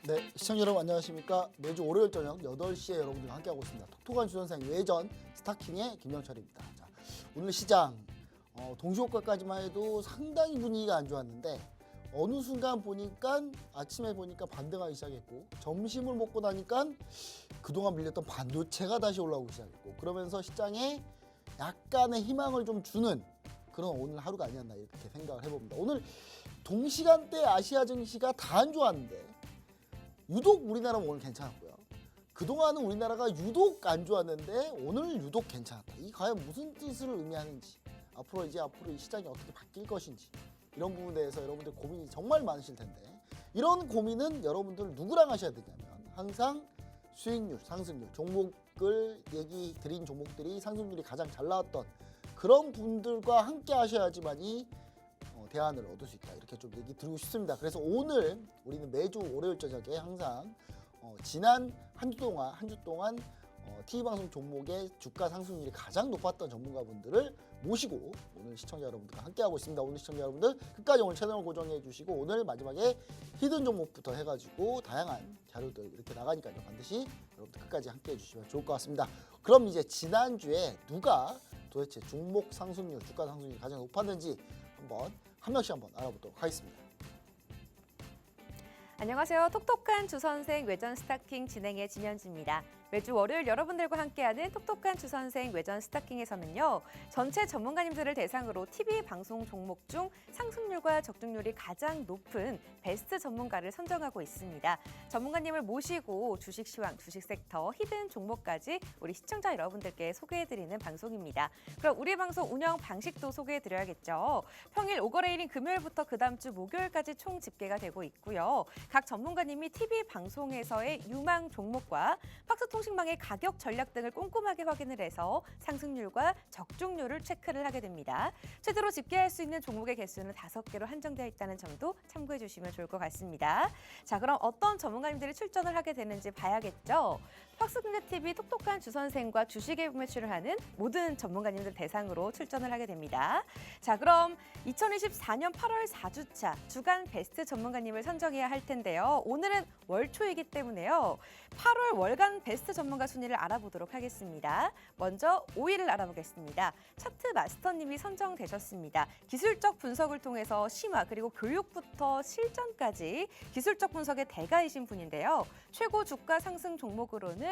네, 시청자 여러분 안녕하십니까? 매주 월요일 저녁 8시에 여러분들과 함께하고 있습니다. 톡톡한 주선생 외전 스타킹의 김영철입니다. 자, 오늘 시장 동시호가까지만 해도 상당히 분위기가 안 좋았는데 어느 순간 보니까 아침에 보니까 반등하기 시작했고 점심을 먹고 나니까 그동안 밀렸던 반도체가 다시 올라오기 시작했고 그러면서 시장에 약간의 희망을 좀 주는 그런 오늘 하루가 아니었나 이렇게 생각을 해봅니다. 오늘 동시간대 아시아 증시가 다 안 좋았는데 유독 우리나라는 오늘 괜찮았고요. 그동안은 우리나라가 유독 안 좋았는데 오늘 유독 괜찮았다. 이 과연 무슨 뜻을 의미하는지 앞으로 이 시장이 어떻게 바뀔 것인지 이런 부분에 대해서 여러분들 고민이 정말 많으실 텐데 이런 고민은 여러분들 누구랑 하셔야 되냐면 항상 수익률, 상승률, 종목을 얘기 드린 종목들이 상승률이 가장 잘 나왔던 그런 분들과 함께 하셔야지만이 대안을 얻을 수 있다 이렇게 좀 얘기 드리고 싶습니다. 그래서 오늘 우리는 매주 월요일 저녁에 항상 지난 한 주 동안 TV방송 종목의 주가 상승률이 가장 높았던 전문가분들을 모시고 오늘 시청자 여러분들과 함께하고 있습니다. 오늘 시청자 여러분들 끝까지 오늘 채널 고정해 주시고 오늘 마지막에 히든 종목부터 해가지고 다양한 자료들 이렇게 나가니까요. 반드시 여러분들 끝까지 함께해 주시면 좋을 것 같습니다. 그럼 이제 지난주에 누가 도대체 종목 상승률, 주가 상승률이 가장 높았는지 한번 한 명씩 한번 알아보도록 하겠습니다. 안녕하세요. 톡톡한 주선생 외전 스타킹 진행의 진현지입니다. 매주 월요일 여러분들과 함께하는 톡톡한 주선생 외전 스타킹에서는요. 전체 전문가님들을 대상으로 TV 방송 종목 중 상승률과 적중률이 가장 높은 베스트 전문가를 선정하고 있습니다. 전문가님을 모시고 주식 시황, 주식 섹터, 히든 종목까지 우리 시청자 여러분들께 소개해드리는 방송입니다. 그럼 우리 방송 운영 방식도 소개해드려야겠죠. 평일 오거래일인 금요일부터 그 다음 주 목요일까지 총 집계가 되고 있고요. 각 전문가님이 TV 방송에서의 유망 종목과 팍스통신망의 가격 전략 등을 꼼꼼하게 확인을 해서 상승률과 적중률을 체크를 하게 됩니다. 최대로 집계할 수 있는 종목의 개수는 5개로 한정되어 있다는 점도 참고해 주시면 좋을 것 같습니다. 자, 그럼 어떤 전문가님들이 출전을 하게 되는지 봐야겠죠. 팍스금융TV 톡톡한 주선생과 주식에 매출을 하는 모든 전문가님들 대상으로 출전을 하게 됩니다. 자, 그럼 2024년 8월 4주차 주간 베스트 전문가님을 선정해야 할 텐데요. 오늘은 월초이기 때문에요. 8월 월간 베스트 전문가 순위를 알아보도록 하겠습니다. 먼저 5위를 알아보겠습니다. 차트 마스터님이 선정되셨습니다. 기술적 분석을 통해서 심화 그리고 교육부터 실전까지 기술적 분석의 대가이신 분인데요. 최고 주가 상승 종목으로는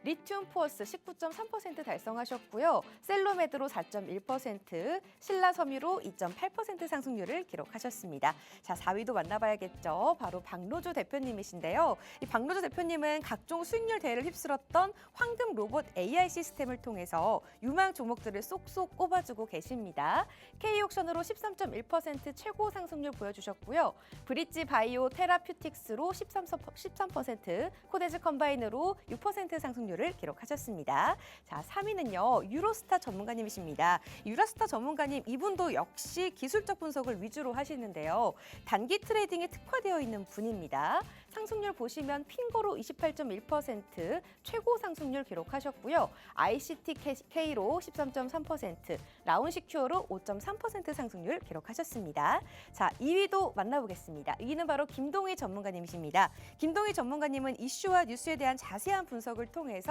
리튬 포어스 19.3% 달성하셨고요. 셀로메드로 4.1%, 신라섬유로 2.8% 상승률을 기록하셨습니다. 자, 4위도 만나봐야겠죠. 바로 박노주 대표님이신데요. 이 박노주 대표님은 각종 수익률 대회를 휩쓸었던 황금 로봇 AI 시스템을 통해서 유망 종목들을 쏙쏙 꼽아주고 계십니다. K옥션으로 13.1% 최고 상승률 보여주셨고요. 브릿지 바이오 테라퓨틱스로 13%, 코데즈 컴바인으로 6% 상승률을 기록하셨습니다. 자, 3위는요. 유로스타 전문가님이십니다. 유로스타 전문가님 이분도 역시 기술적 분석을 위주로 하시는데요. 단기 트레이딩에 특화되어 있는 분입니다. 상승률 보시면 핑거로 28.1% 최고 상승률 기록하셨고요. ICTK로 13.3%, 라운시큐어로 5.3% 상승률 기록하셨습니다. 자, 2위도 만나보겠습니다. 2위는 바로 김동희 전문가님이십니다. 김동희 전문가님은 이슈와 뉴스에 대한 자세한 분석을 통해서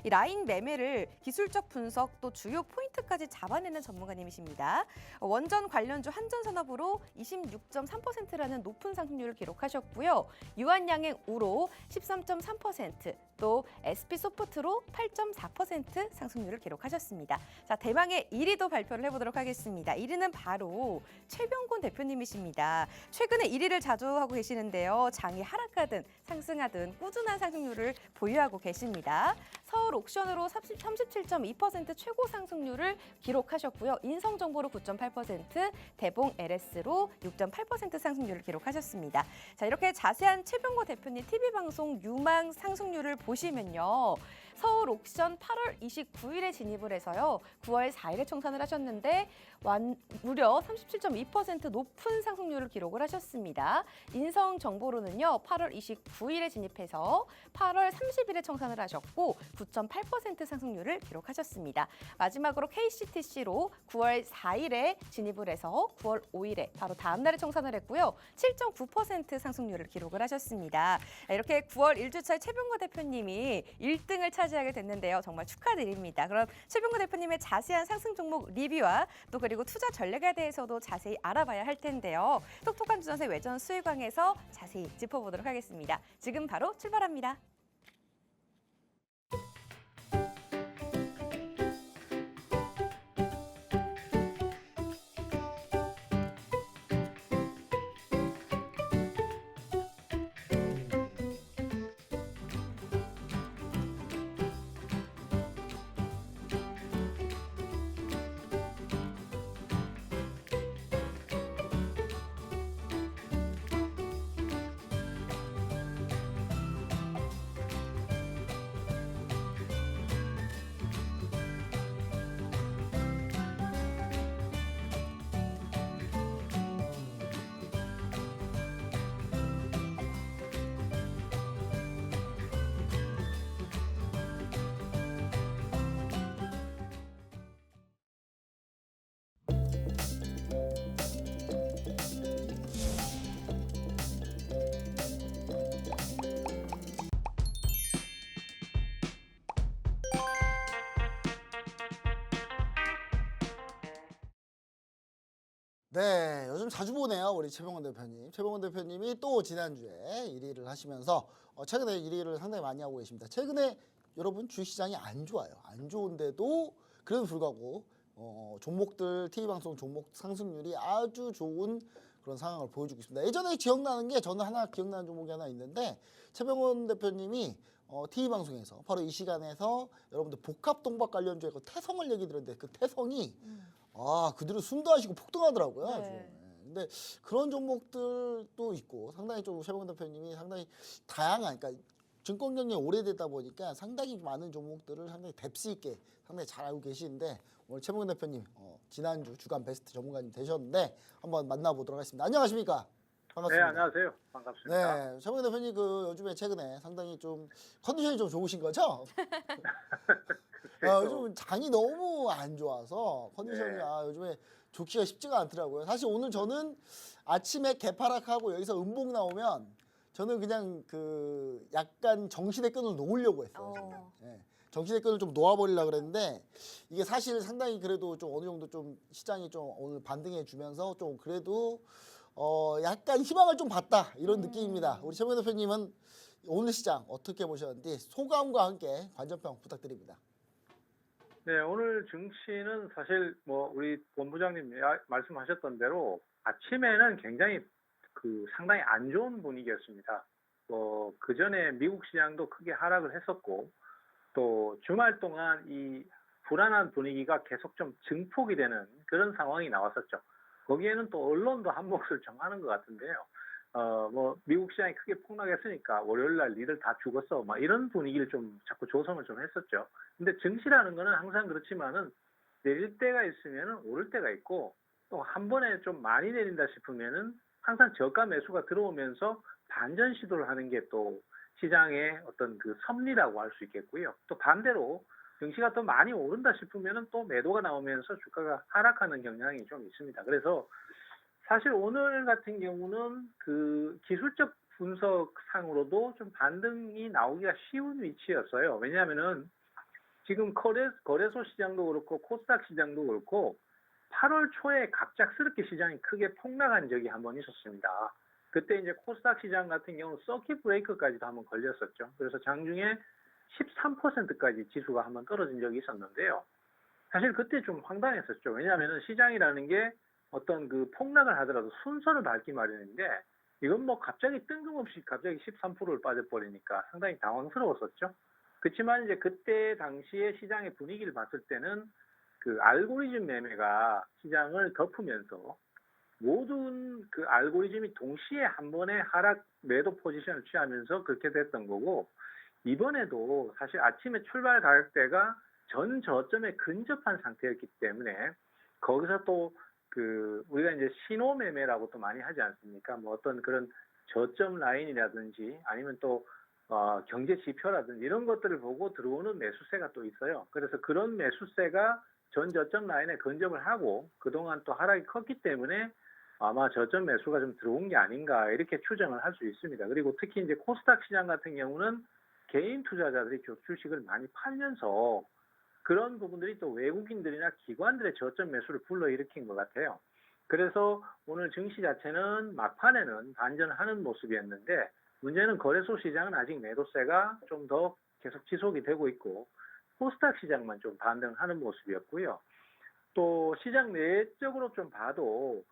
이 라인 매매를 기술적 분석 또 주요 포인트까지 잡아내는 전문가님이십니다. 원전 관련주 한전산업으로 26.3%라는 높은 상승률을 기록하셨고요. 유한양행 우로 13.3%, 또 SP소프트로 8.4% 상승률을 기록하셨습니다. 자, 대망의 1위도 발표를 해보도록 하겠습니다. 1위는 바로 최병곤 대표님이십니다. 최근에 1위를 자주 하고 계시는데요. 장이 하락하든 상승하든 꾸준한 상승률을 보유하고 계십니다. 서울 옥션으로 37.2% 최고 상승률을 기록하셨고요. 인성정보로 9.8%, 대봉 LS로 6.8% 상승률을 기록하셨습니다. 자, 이렇게 자세한 최병곤 대표님 TV방송 유망 상승률을 보시면요. 서울 옥션 8월 29일에 진입을 해서요. 9월 4일에 청산을 하셨는데 무려 37.2% 높은 상승률을 기록을 하셨습니다. 인성정보로는요, 8월 29일에 진입해서 8월 30일에 청산을 하셨고 9.8% 상승률을 기록하셨습니다. 마지막으로 KCTC로 9월 4일에 진입을 해서 9월 5일에 바로 다음 날에 청산을 했고요. 7.9% 상승률을 기록을 하셨습니다. 이렇게 9월 1주차에 최병거 대표님이 1등을 차지하게 됐는데요. 정말 축하드립니다. 그럼 최병거 대표님의 자세한 상승 종목 리뷰와 또 그리고 투자 전략에 대해서도 자세히 알아봐야 할 텐데요. 똑똑한 주선생 외전 수익왕에서 자세히 짚어보도록 하겠습니다. 지금 바로 출발합니다. 네, 요즘 자주 보네요, 우리 최병원 대표님. 최병원 대표님이 또 지난주에 1위를 하시면서 최근에 1위를 상당히 많이 하고 계십니다. 최근에 여러분 주식시장이 안 좋아요. 안 좋은데도 그래도 불구하고 종목들, TV방송 종목 상승률이 아주 좋은 그런 상황을 보여주고 있습니다. 예전에 기억나는 게 저는 하나 기억나는 종목이 하나 있는데 최병원 대표님이 TV방송에서 바로 이 시간에서 여러분들 복합동박 관련주에 그 태성을 얘기 들었는데 그 태성이 그대로 숨도 안 쉬고 폭등하더라고요. 아주. 네. 근데 그런 종목들도 있고 상당히 좀 최병원 대표님이 상당히 다양한, 그러니까 증권 경력이 오래되다 보니까 상당히 많은 종목들을 상당히 뎁스 있게 상당히 잘 알고 계시는데 오늘 최병원 대표님 지난주 주간 베스트 전문가님 되셨는데 한번 만나보도록 하겠습니다. 안녕하십니까? 네, 반갑습니다. 안녕하세요. 반갑습니다. 네, 최병원 대표님 그 요즘에 최근에 상당히 좀 컨디션이 좀 좋으신 거죠? 요즘 장이 너무 안 좋아서 컨디션이 네. 요즘에 좋기가 쉽지가 않더라고요. 사실 오늘 저는 아침에 개파락하고 여기서 음봉 나오면 저는 그냥 그 약간 정신의 끈을 놓으려고 했어요. 저는. 예, 정신의 끈을 좀 놓아버리려고 그랬는데 이게 사실 상당히 그래도 좀 어느 정도 좀 시장이 좀 오늘 반등해 주면서 좀 그래도 약간 희망을 좀 봤다 이런 느낌입니다. 우리 최병현 대표님은 오늘 시장 어떻게 보셨는지 소감과 함께 관전평 부탁드립니다. 네, 오늘 증시는 사실 뭐 우리 본부장님 말씀하셨던 대로 아침에는 굉장히 상당히 안 좋은 분위기였습니다. 그 전에 미국 시장도 크게 하락을 했었고 또 주말 동안 이 불안한 분위기가 계속 좀 증폭이 되는 그런 상황이 나왔었죠. 거기에는 또 언론도 한 몫을 정하는 것 같은데요. 미국 시장이 크게 폭락했으니까 월요일 날 니들 다 죽었어. 막 이런 분위기를 좀 자꾸 조성을 좀 했었죠. 근데 증시라는 거는 항상 그렇지만은 내릴 때가 있으면은 오를 때가 있고 또 한 번에 좀 많이 내린다 싶으면은 항상 저가 매수가 들어오면서 반전 시도를 하는 게 또 시장의 어떤 그 섭리라고 할 수 있겠고요. 또 반대로 증시가 더 많이 오른다 싶으면은 또 매도가 나오면서 주가가 하락하는 경향이 좀 있습니다. 그래서 사실 오늘 같은 경우는 그 기술적 분석상으로도 좀 반등이 나오기가 쉬운 위치였어요. 왜냐하면은 지금 거래소 시장도 그렇고 코스닥 시장도 그렇고 8월 초에 갑작스럽게 시장이 크게 폭락한 적이 한번 있었습니다. 그때 이제 코스닥 시장 같은 경우는 서킷 브레이크까지도 한번 걸렸었죠. 그래서 장중에 13%까지 지수가 한번 떨어진 적이 있었는데요. 사실 그때 좀 황당했었죠. 왜냐하면은 시장이라는 게 어떤 그 폭락을 하더라도 순서를 밟기 마련인데 이건 뭐 갑자기 뜬금없이 갑자기 13%를 빠져버리니까 상당히 당황스러웠었죠. 그렇지만 이제 그때 당시에 시장의 분위기를 봤을 때는 그 알고리즘 매매가 시장을 덮으면서 모든 그 알고리즘이 동시에 한 번에 하락 매도 포지션을 취하면서 그렇게 됐던 거고 이번에도 사실 아침에 출발 가격대가 전 저점에 근접한 상태였기 때문에 거기서 또 우리가 이제 신호 매매라고 또 많이 하지 않습니까? 뭐 어떤 그런 저점 라인이라든지 아니면 또 경제 지표라든지 이런 것들을 보고 들어오는 매수세가 또 있어요. 그래서 그런 매수세가 전 저점 라인에 근접을 하고 그동안 또 하락이 컸기 때문에 아마 저점 매수가 좀 들어온 게 아닌가 이렇게 추정을 할 수 있습니다. 그리고 특히 이제 코스닥 시장 같은 경우는 개인 투자자들이 주식을 많이 팔면서 그런 부분들이 또 외국인들이나 기관들의 저점 매수를 불러일으킨 것 같아요. 그래서 오늘 증시 자체는 막판에는 반전하는 모습이었는데 문제는 거래소 시장은 아직 매도세가 좀 더 계속 지속이 되고 있고 코스닥 시장만 좀 반등하는 모습이었고요. 또 시장 내적으로 좀 봐도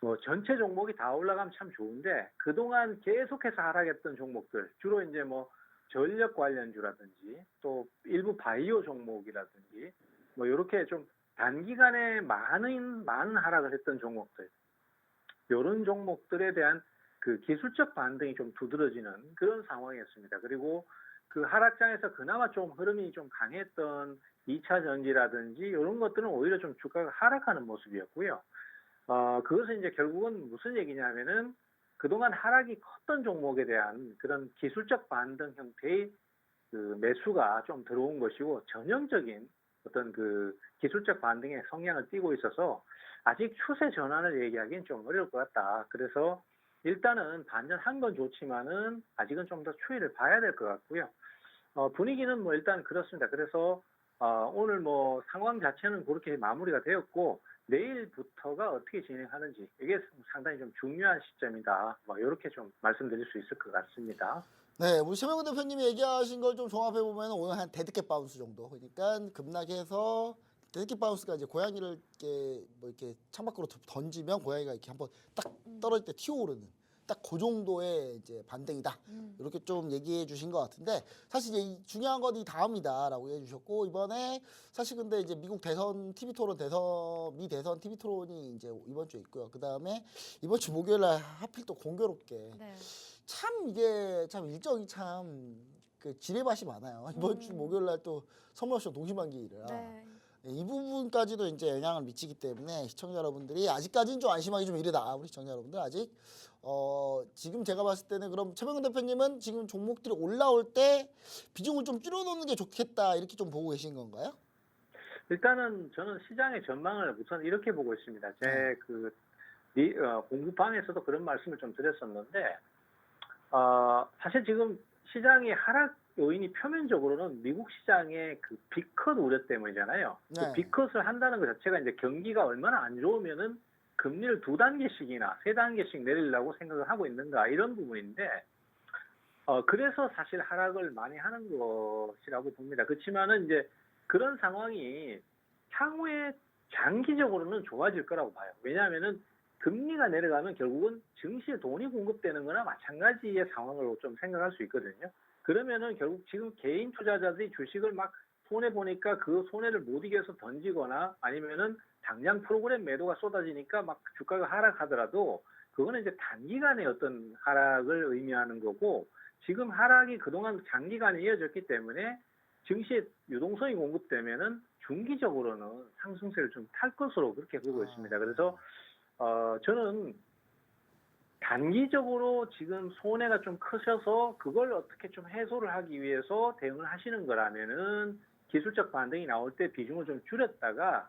뭐 전체 종목이 다 올라가면 참 좋은데 그동안 계속해서 하락했던 종목들 주로 이제 뭐 전력 관련주라든지 또 일부 바이오 종목이라든지 뭐 이렇게 좀 단기간에 많은 하락을 했던 종목들 이런 종목들에 대한 그 기술적 반등이 좀 두드러지는 그런 상황이었습니다. 그리고 그 하락장에서 그나마 좀 흐름이 좀 강했던 2차 전지라든지 이런 것들은 오히려 좀 주가가 하락하는 모습이었고요. 그것은 이제 결국은 무슨 얘기냐면은 그동안 하락이 컸던 종목에 대한 그런 기술적 반등 형태의 그 매수가 좀 들어온 것이고 전형적인 어떤 그 기술적 반등의 성향을 띠고 있어서 아직 추세 전환을 얘기하기는 좀 어려울 것 같다. 그래서 일단은 반전한 건 좋지만은 아직은 좀 더 추이를 봐야 될 것 같고요. 분위기는 뭐 일단 그렇습니다. 그래서 오늘 뭐 상황 자체는 그렇게 마무리가 되었고 내일부터가 어떻게 진행하는지 이게 상당히 좀 중요한 시점이다. 뭐 이렇게 좀 말씀드릴 수 있을 것 같습니다. 네, 우리 최명근 대표님이 얘기하신 걸 좀 종합해 보면 오늘 한 데드캣 바운스 정도. 그러니까 급락해서 데드캣 바운스가 이제 고양이를 이렇게 창밖으로 던지면 고양이가 이렇게 한번 딱 떨어질 때 튀어오르는 딱 그 정도의 이제 반등이다. 이렇게 좀 얘기해 주신 것 같은데 사실 이제 중요한 건 이 다음이다라고 얘기해 주셨고 이번에 사실 근데 이제 미국 대선 TV 토론 미 대선 TV 토론이 이제 이번 주에 있고요. 그 다음에 이번 주 목요일 날 하필 또 공교롭게 네. 참 이게 참 일정이 참 그 지뢰밭이 많아요. 이번 주 목요일 날 또 선물쇼 동시만기일이라 네. 이 부분까지도 이제 영향을 미치기 때문에 시청자 여러분들이 아직까지는 좀 안심하기 좀 이르다. 우리 시청자 여러분들 아직 지금 제가 봤을 때는 그럼 최명근 대표님은 지금 종목들이 올라올 때 비중을 좀 줄여놓는 게 좋겠다 이렇게 좀 보고 계신 건가요? 일단은 저는 시장의 전망을 우선 이렇게 보고 있습니다. 제 공부방에서도 그런 말씀을 좀 드렸었는데 사실 지금 시장의 하락 요인이 표면적으로는 미국 시장의 그 빅컷 우려 때문이잖아요. 네. 그 빅컷을 한다는 것 자체가 이제 경기가 얼마나 안 좋으면은 금리를 2단계씩이나 3단계씩 내리려고 생각을 하고 있는가 이런 부분인데 그래서 사실 하락을 많이 하는 것이라고 봅니다. 그렇지만은 이제 그런 상황이 향후에 장기적으로는 좋아질 거라고 봐요. 왜냐하면은 금리가 내려가면 결국은 증시에 돈이 공급되는 거나 마찬가지의 상황으로 좀 생각할 수 있거든요. 그러면은 결국 지금 개인 투자자들이 주식을 막 손해 보니까 그 손해를 못 이겨서 던지거나 아니면은 당장 프로그램 매도가 쏟아지니까 막 주가가 하락하더라도 그거는 이제 단기간의 어떤 하락을 의미하는 거고 지금 하락이 그동안 장기간에 이어졌기 때문에 증시에 유동성이 공급되면은 중기적으로는 상승세를 좀 탈 것으로 그렇게 보고 있습니다. 그래서 저는 단기적으로 지금 손해가 좀 크셔서 그걸 어떻게 좀 해소를 하기 위해서 대응을 하시는 거라면은 기술적 반등이 나올 때 비중을 좀 줄였다가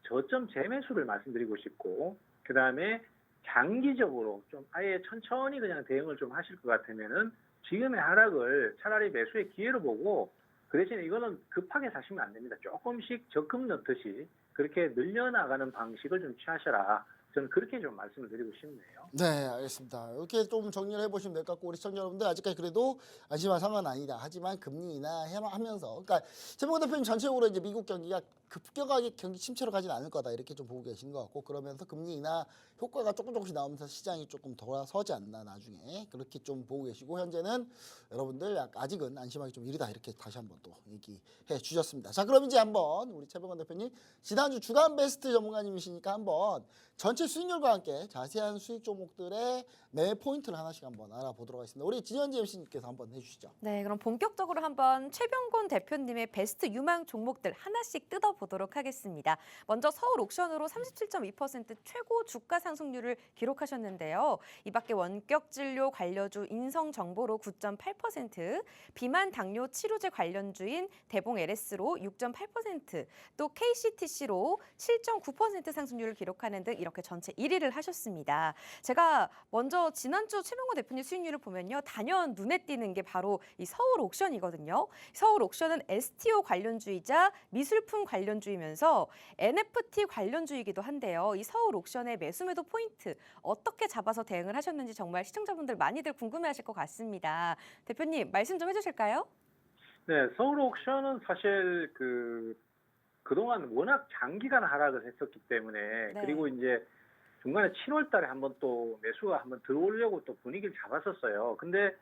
저점 재매수를 말씀드리고 싶고 그 다음에 장기적으로 좀 아예 천천히 그냥 대응을 좀 하실 것 같으면은 지금의 하락을 차라리 매수의 기회로 보고 그 대신에 이거는 급하게 사시면 안 됩니다. 조금씩 적금 넣듯이 그렇게 늘려나가는 방식을 좀 취하셔라. 저는 그렇게 좀 말씀을 드리고 싶네요. 네, 알겠습니다. 이렇게 좀 정리를 해보시면 될 것 같고 우리 시청자 여러분들 아직까지 그래도 안심할 상황은 아니다. 하지만 금리 인하하면서 그러니까 최명근 대표님 전체적으로 이제 미국 경기가 급격하게 경기 침체로 가진 않을 거다 이렇게 좀 보고 계신 것 같고 그러면서 금리 인하 효과가 조금씩 나오면서 시장이 조금 돌아서지 않나 나중에 그렇게 좀 보고 계시고 현재는 여러분들 아직은 안심하기 좀 이르다 이렇게 다시 한번 또 얘기해 주셨습니다. 자 그럼 이제 한번 우리 최명근 대표님 지난주 주간 베스트 전문가님이시니까 한번 전체 실제 수익률과 함께 자세한 수익 종목들의 매매 포인트를 하나씩 한번 알아보도록 하겠습니다. 우리 진현지 MC님께서 한번 해주시죠. 네, 그럼 본격적으로 한번 최병곤 대표님의 베스트 유망 종목들 하나씩 뜯어보도록 하겠습니다. 먼저 서울 옥션으로 37.2% 최고 주가 상승률을 기록하셨는데요. 이 밖에 원격 진료 관료주 인성정보로 9.8%, 비만 당뇨 치료제 관련주인 대봉 LS로 6.8%, 또 KCTC로 7.9% 상승률을 기록하는 등 이렇게 전체 1위를 하셨습니다. 제가 먼저 지난주 최병곤 대표님 수익률을 보면요. 단연 눈에 띄는 게 바로 이 서울 옥션이거든요. 서울 옥션은 STO 관련주이자 미술품 관련주이면서 NFT 관련주이기도 한데요. 이 서울 옥션의 매수 매도 포인트 어떻게 잡아서 대응을 하셨는지 정말 시청자분들 많이들 궁금해하실 것 같습니다. 대표님 말씀 좀 해주실까요? 네, 서울 옥션은 사실 그동안 워낙 장기간 하락을 했었기 때문에 네. 그리고 이제 중간에 7월 달에 한번 또 매수가 한번 들어오려고 또 분위기를 잡았었어요. 근데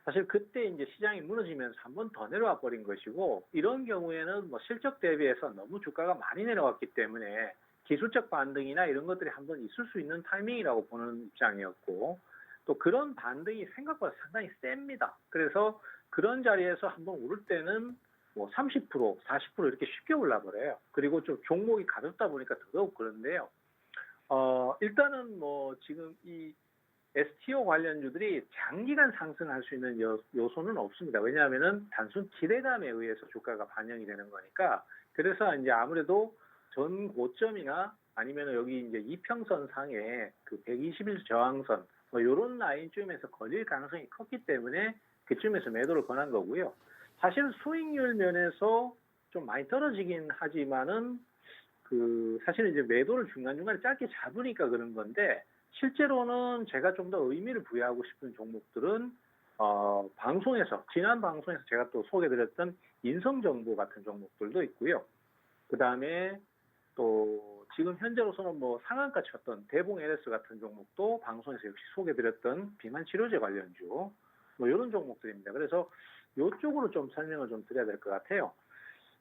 사실 그때 이제 시장이 무너지면서 한번 더 내려와 버린 것이고 이런 경우에는 뭐 실적 대비해서 너무 주가가 많이 내려왔기 때문에 기술적 반등이나 이런 것들이 한번 있을 수 있는 타이밍이라고 보는 입장이었고 또 그런 반등이 생각보다 상당히 셉니다. 그래서 그런 자리에서 한번 오를 때는 뭐 30%, 40% 이렇게 쉽게 올라버려요. 그리고 좀 종목이 가볍다 보니까 더더욱 그런데요. 일단은 뭐 지금 이 STO 관련주들이 장기간 상승할 수 있는 요소는 없습니다. 왜냐하면은 단순 기대감에 의해서 주가가 반영이 되는 거니까. 그래서 이제 아무래도 전 고점이나 아니면 여기 이제 이평선 상에 그 120일 저항선 뭐 이런 라인쯤에서 걸릴 가능성이 컸기 때문에 그쯤에서 매도를 권한 거고요. 사실 수익률 면에서 좀 많이 떨어지긴 하지만은 사실은 이제 매도를 중간중간에 짧게 잡으니까 그런 건데 실제로는 제가 좀 더 의미를 부여하고 싶은 종목들은 지난 방송에서 제가 또 소개드렸던 인성정보 같은 종목들도 있고요. 그 다음에 또 지금 현재로서는 뭐 상한가 쳤던 대봉 LS 같은 종목도 방송에서 역시 소개드렸던 비만 치료제 관련주 뭐 이런 종목들입니다. 그래서 이쪽으로 좀 설명을 좀 드려야 될 것 같아요.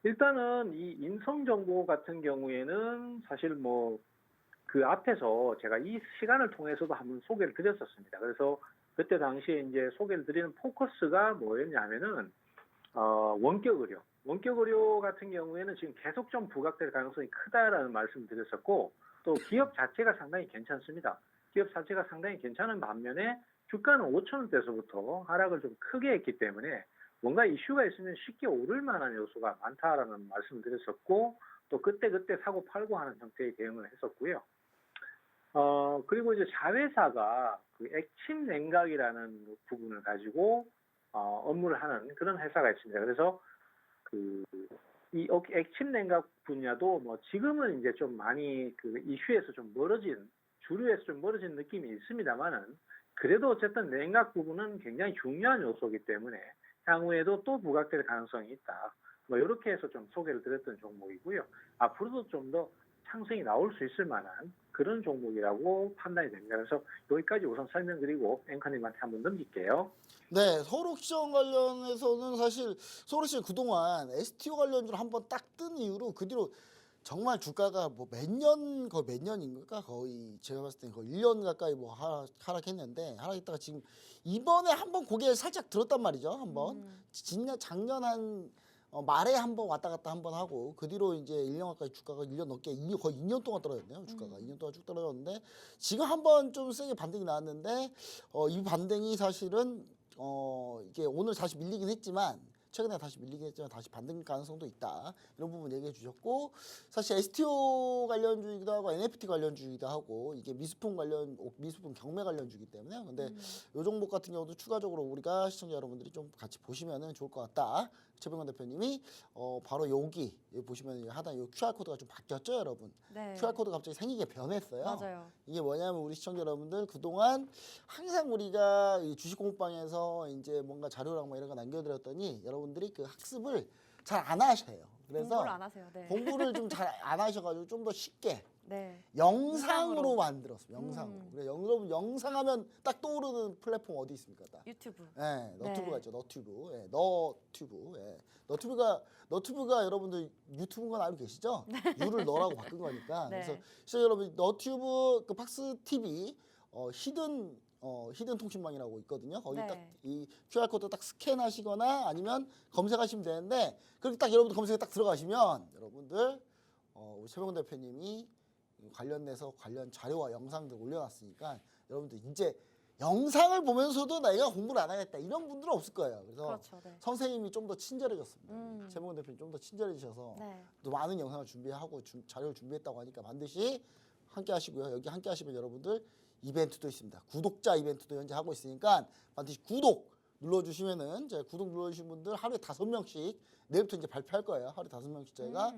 일단은 이 인성정보 같은 경우에는 사실 뭐 그 앞에서 제가 이 시간을 통해서도 한번 소개를 드렸었습니다. 그래서 그때 당시에 이제 소개를 드리는 포커스가 뭐였냐면은 원격 의료 같은 경우에는 지금 계속 좀 부각될 가능성이 크다라는 말씀을 드렸었고 또 기업 자체가 상당히 괜찮습니다. 기업 자체가 상당히 괜찮은 반면에 주가는 5,000원대에서부터 하락을 좀 크게 했기 때문에 뭔가 이슈가 있으면 쉽게 오를 만한 요소가 많다라는 말씀을 드렸었고 또 그때 사고 팔고 하는 형태의 대응을 했었고요. 그리고 이제 자회사가 그 액침 냉각이라는 부분을 가지고 업무를 하는 그런 회사가 있습니다. 그래서 이 액침 냉각 분야도 뭐 지금은 이제 좀 많이 그 이슈에서 좀 주류에서 좀 멀어진 느낌이 있습니다만은 그래도 어쨌든 냉각 부분은 굉장히 중요한 요소이기 때문에 향후에도 또 부각될 가능성이 있다. 뭐 이렇게 해서 좀 소개를 드렸던 종목이고요. 앞으로도 좀 더 상승이 나올 수 있을 만한 그런 종목이라고 판단이 됩니다. 그래서 여기까지 우선 설명드리고 앵커님한테 한번 넘길게요. 네, 서울옥션 관련해서는 사실 서울옥션 그동안 STO 관련주를 한번 딱 뜬 이후로 그 뒤로 정말 주가가 뭐 거의 몇 년인가 거의 제가 봤을 때 거의 1년 가까이 뭐 하락했는데 하락했다가 지금 이번에 한번 고개를 살짝 들었단 말이죠. 한번 작년 한 말에 한번 왔다 갔다 한번 하고 그 뒤로 이제 1년 가까이 주가가 1년 넘게 거의 2년 동안 떨어졌네요. 주가가 2년 동안 쭉 떨어졌는데 지금 한번 좀 세게 반등이 나왔는데 이 반등이 사실은 이게 오늘 다시 밀리긴 했지만 최근에 다시 밀리긴 했지만 다시 반등 가능성도 있다. 이런 부분 얘기해 주셨고 사실 STO 관련주이기도 하고 NFT 관련주이기도 하고 이게 미술품 경매 관련주이기 때문에 근데 요 종목 같은 경우도 추가적으로 우리가 시청자 여러분들이 좀 같이 보시면은 좋을 것 같다. 최병곤 대표님이 바로 여기 보시면 하단 요 QR 코드가 좀 바뀌었죠, 여러분. 네. QR 코드가 갑자기 생기게 변했어요. 맞아요. 이게 뭐냐면 우리 시청자 여러분들 그동안 항상 우리가 이 주식 공부방에서 이제 뭔가 자료랑 뭐 이런 거 남겨드렸더니 여러분들이 그 학습을 잘 안 하셔요. 그래서 공부를 안 하세요. 네. 공부를 좀 잘 안 하셔가지고 좀 더 쉽게 네. 영상으로 영상으로. 만들었습니다. 영상으로. 그래 여러분 영상하면 딱 떠오르는 플랫폼 어디 있습니까? 딱. 유튜브. 네, 너튜브가 네. 있죠. 너튜브. 예, 너튜브. 예. 너튜브가 여러분들 유튜브인 건 알고 계시죠? 유를 너라고 바꾼 거니까. 네. 그래서 시청자 여러분 너튜브 그 팍스 TV 히든 통신망이라고 있거든요. 거기 네. 딱 이 QR 코드 딱 스캔하시거나 아니면 검색하시면 되는데 그렇게 딱 여러분들 검색에 딱 들어가시면 여러분들 우리 최병훈 대표님이 관련돼서 관련 자료와 영상들 올려놨으니까 여러분들 이제 영상을 보면서도 내가 공부를 안 하겠다 이런 분들은 없을 거예요. 그래서 그렇죠. 네. 선생님이 좀 더 친절해졌습니다. 최병훈 대표님 좀 더 친절해지셔서 네. 또 많은 영상을 준비하고 자료를 준비했다고 하니까 반드시 함께 하시고요. 여기 함께 하시면 여러분들 이벤트도 있습니다. 구독자 이벤트도 현재 하고 있으니까 반드시 구독 눌러주시면은 제가 구독 눌러주신 분들 하루에 5명씩 내일부터 이제 발표할 거예요. 하루에 5명씩 저희가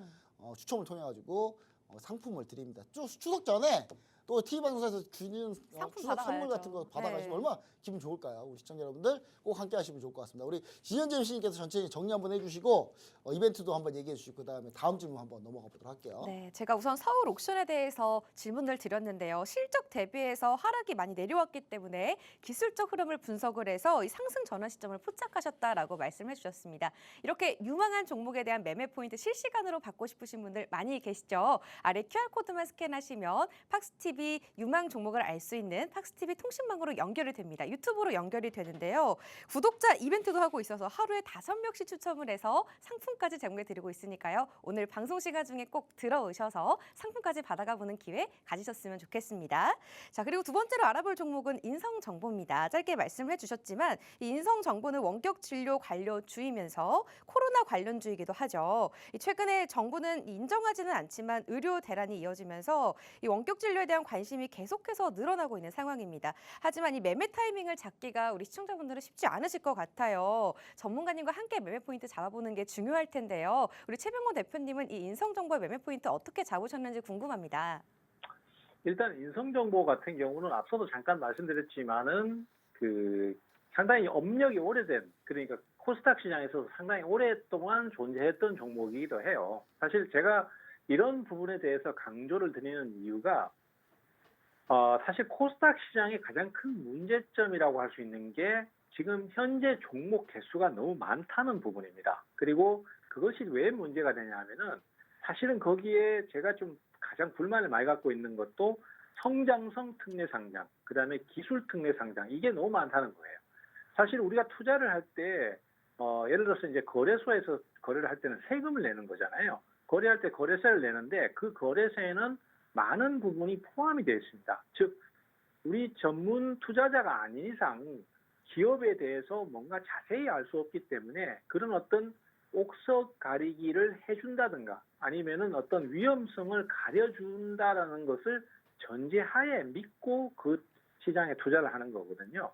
추첨을 통해 가지고 상품을 드립니다. 추석 전에 또 TV 방송사에서 주는 상품 추석 선물 받아가야죠. 같은 거 받아가시면 네. 얼마나 기분 좋을까요? 우리 시청자 여러분들 꼭 함께 하시면 좋을 것 같습니다. 우리 진현재 MC님께서 전체 정리 한번 해주시고 이벤트도 한번 얘기해 주시고 그다음에 다음 질문 한번 넘어가 보도록 할게요. 네, 제가 우선 서울 옥션에 대해서 질문을 드렸는데요. 실적 대비해서 하락이 많이 내려왔기 때문에 기술적 흐름을 분석을 해서 이 상승 전환 시점을 포착하셨다라고 말씀해 주셨습니다. 이렇게 유망한 종목에 대한 매매 포인트 실시간으로 받고 싶으신 분들 많이 계시죠? 아래 QR코드만 스캔하시면 팍스TV 유망 종목을 알 수 있는 팍스TV 통신망으로 연결이 됩니다. 유튜브로 연결이 되는데요. 구독자 이벤트도 하고 있어서 하루에 5명씩 추첨을 해서 상품까지 제공해 드리고 있으니까요. 오늘 방송 시간 중에 꼭 들어오셔서 상품까지 받아가 보는 기회 가지셨으면 좋겠습니다. 자, 그리고 두 번째로 알아볼 종목은 인성정보입니다. 짧게 말씀해 주셨지만 이 인성정보는 원격 진료 관료주이면서 코로나 관련주이기도 하죠. 최근에 정부는 인정하지는 않지만 의료 대란이 이어지면서 이 원격 진료에 대한 관심이 계속해서 늘어나고 있는 상황입니다. 하지만 이 매매 타이밍을 잡기가 우리 시청자분들은 쉽지 않으실 것 같아요. 전문가님과 함께 매매 포인트 잡아보는 게 중요할 텐데요. 우리 최병호 대표님은 이 인성정보의 매매 포인트 어떻게 잡으셨는지 궁금합니다. 일단 인성정보 같은 경우는 앞서도 잠깐 말씀드렸지만은 상당히 업력이 오래된, 그러니까 코스닥 시장에서 상당히 오랫동안 존재했던 종목이기도 해요. 사실 제가 이런 부분에 대해서 강조를 드리는 이유가 사실 코스닥 시장의 가장 큰 문제점이라고 할 수 있는 게 지금 현재 종목 개수가 너무 많다는 부분입니다. 그리고 그것이 왜 문제가 되냐면은 사실은 거기에 제가 좀 가장 불만을 많이 갖고 있는 것도 성장성 특례 상장, 그다음에 기술 특례 상장, 이게 너무 많다는 거예요. 사실 우리가 투자를 할 때 예를 들어서 이제 거래소에서 거래를 할 때는 세금을 내는 거잖아요. 거래할 때 거래세를 내는데 그 거래세에는 많은 부분이 포함이 되어 있습니다. 즉 우리 전문 투자자가 아닌 이상 기업에 대해서 뭔가 자세히 알 수 없기 때문에 그런 어떤 옥석 가리기를 해준다든가 아니면은 어떤 위험성을 가려준다라는 것을 전제하에 믿고 그 시장에 투자를 하는 거거든요.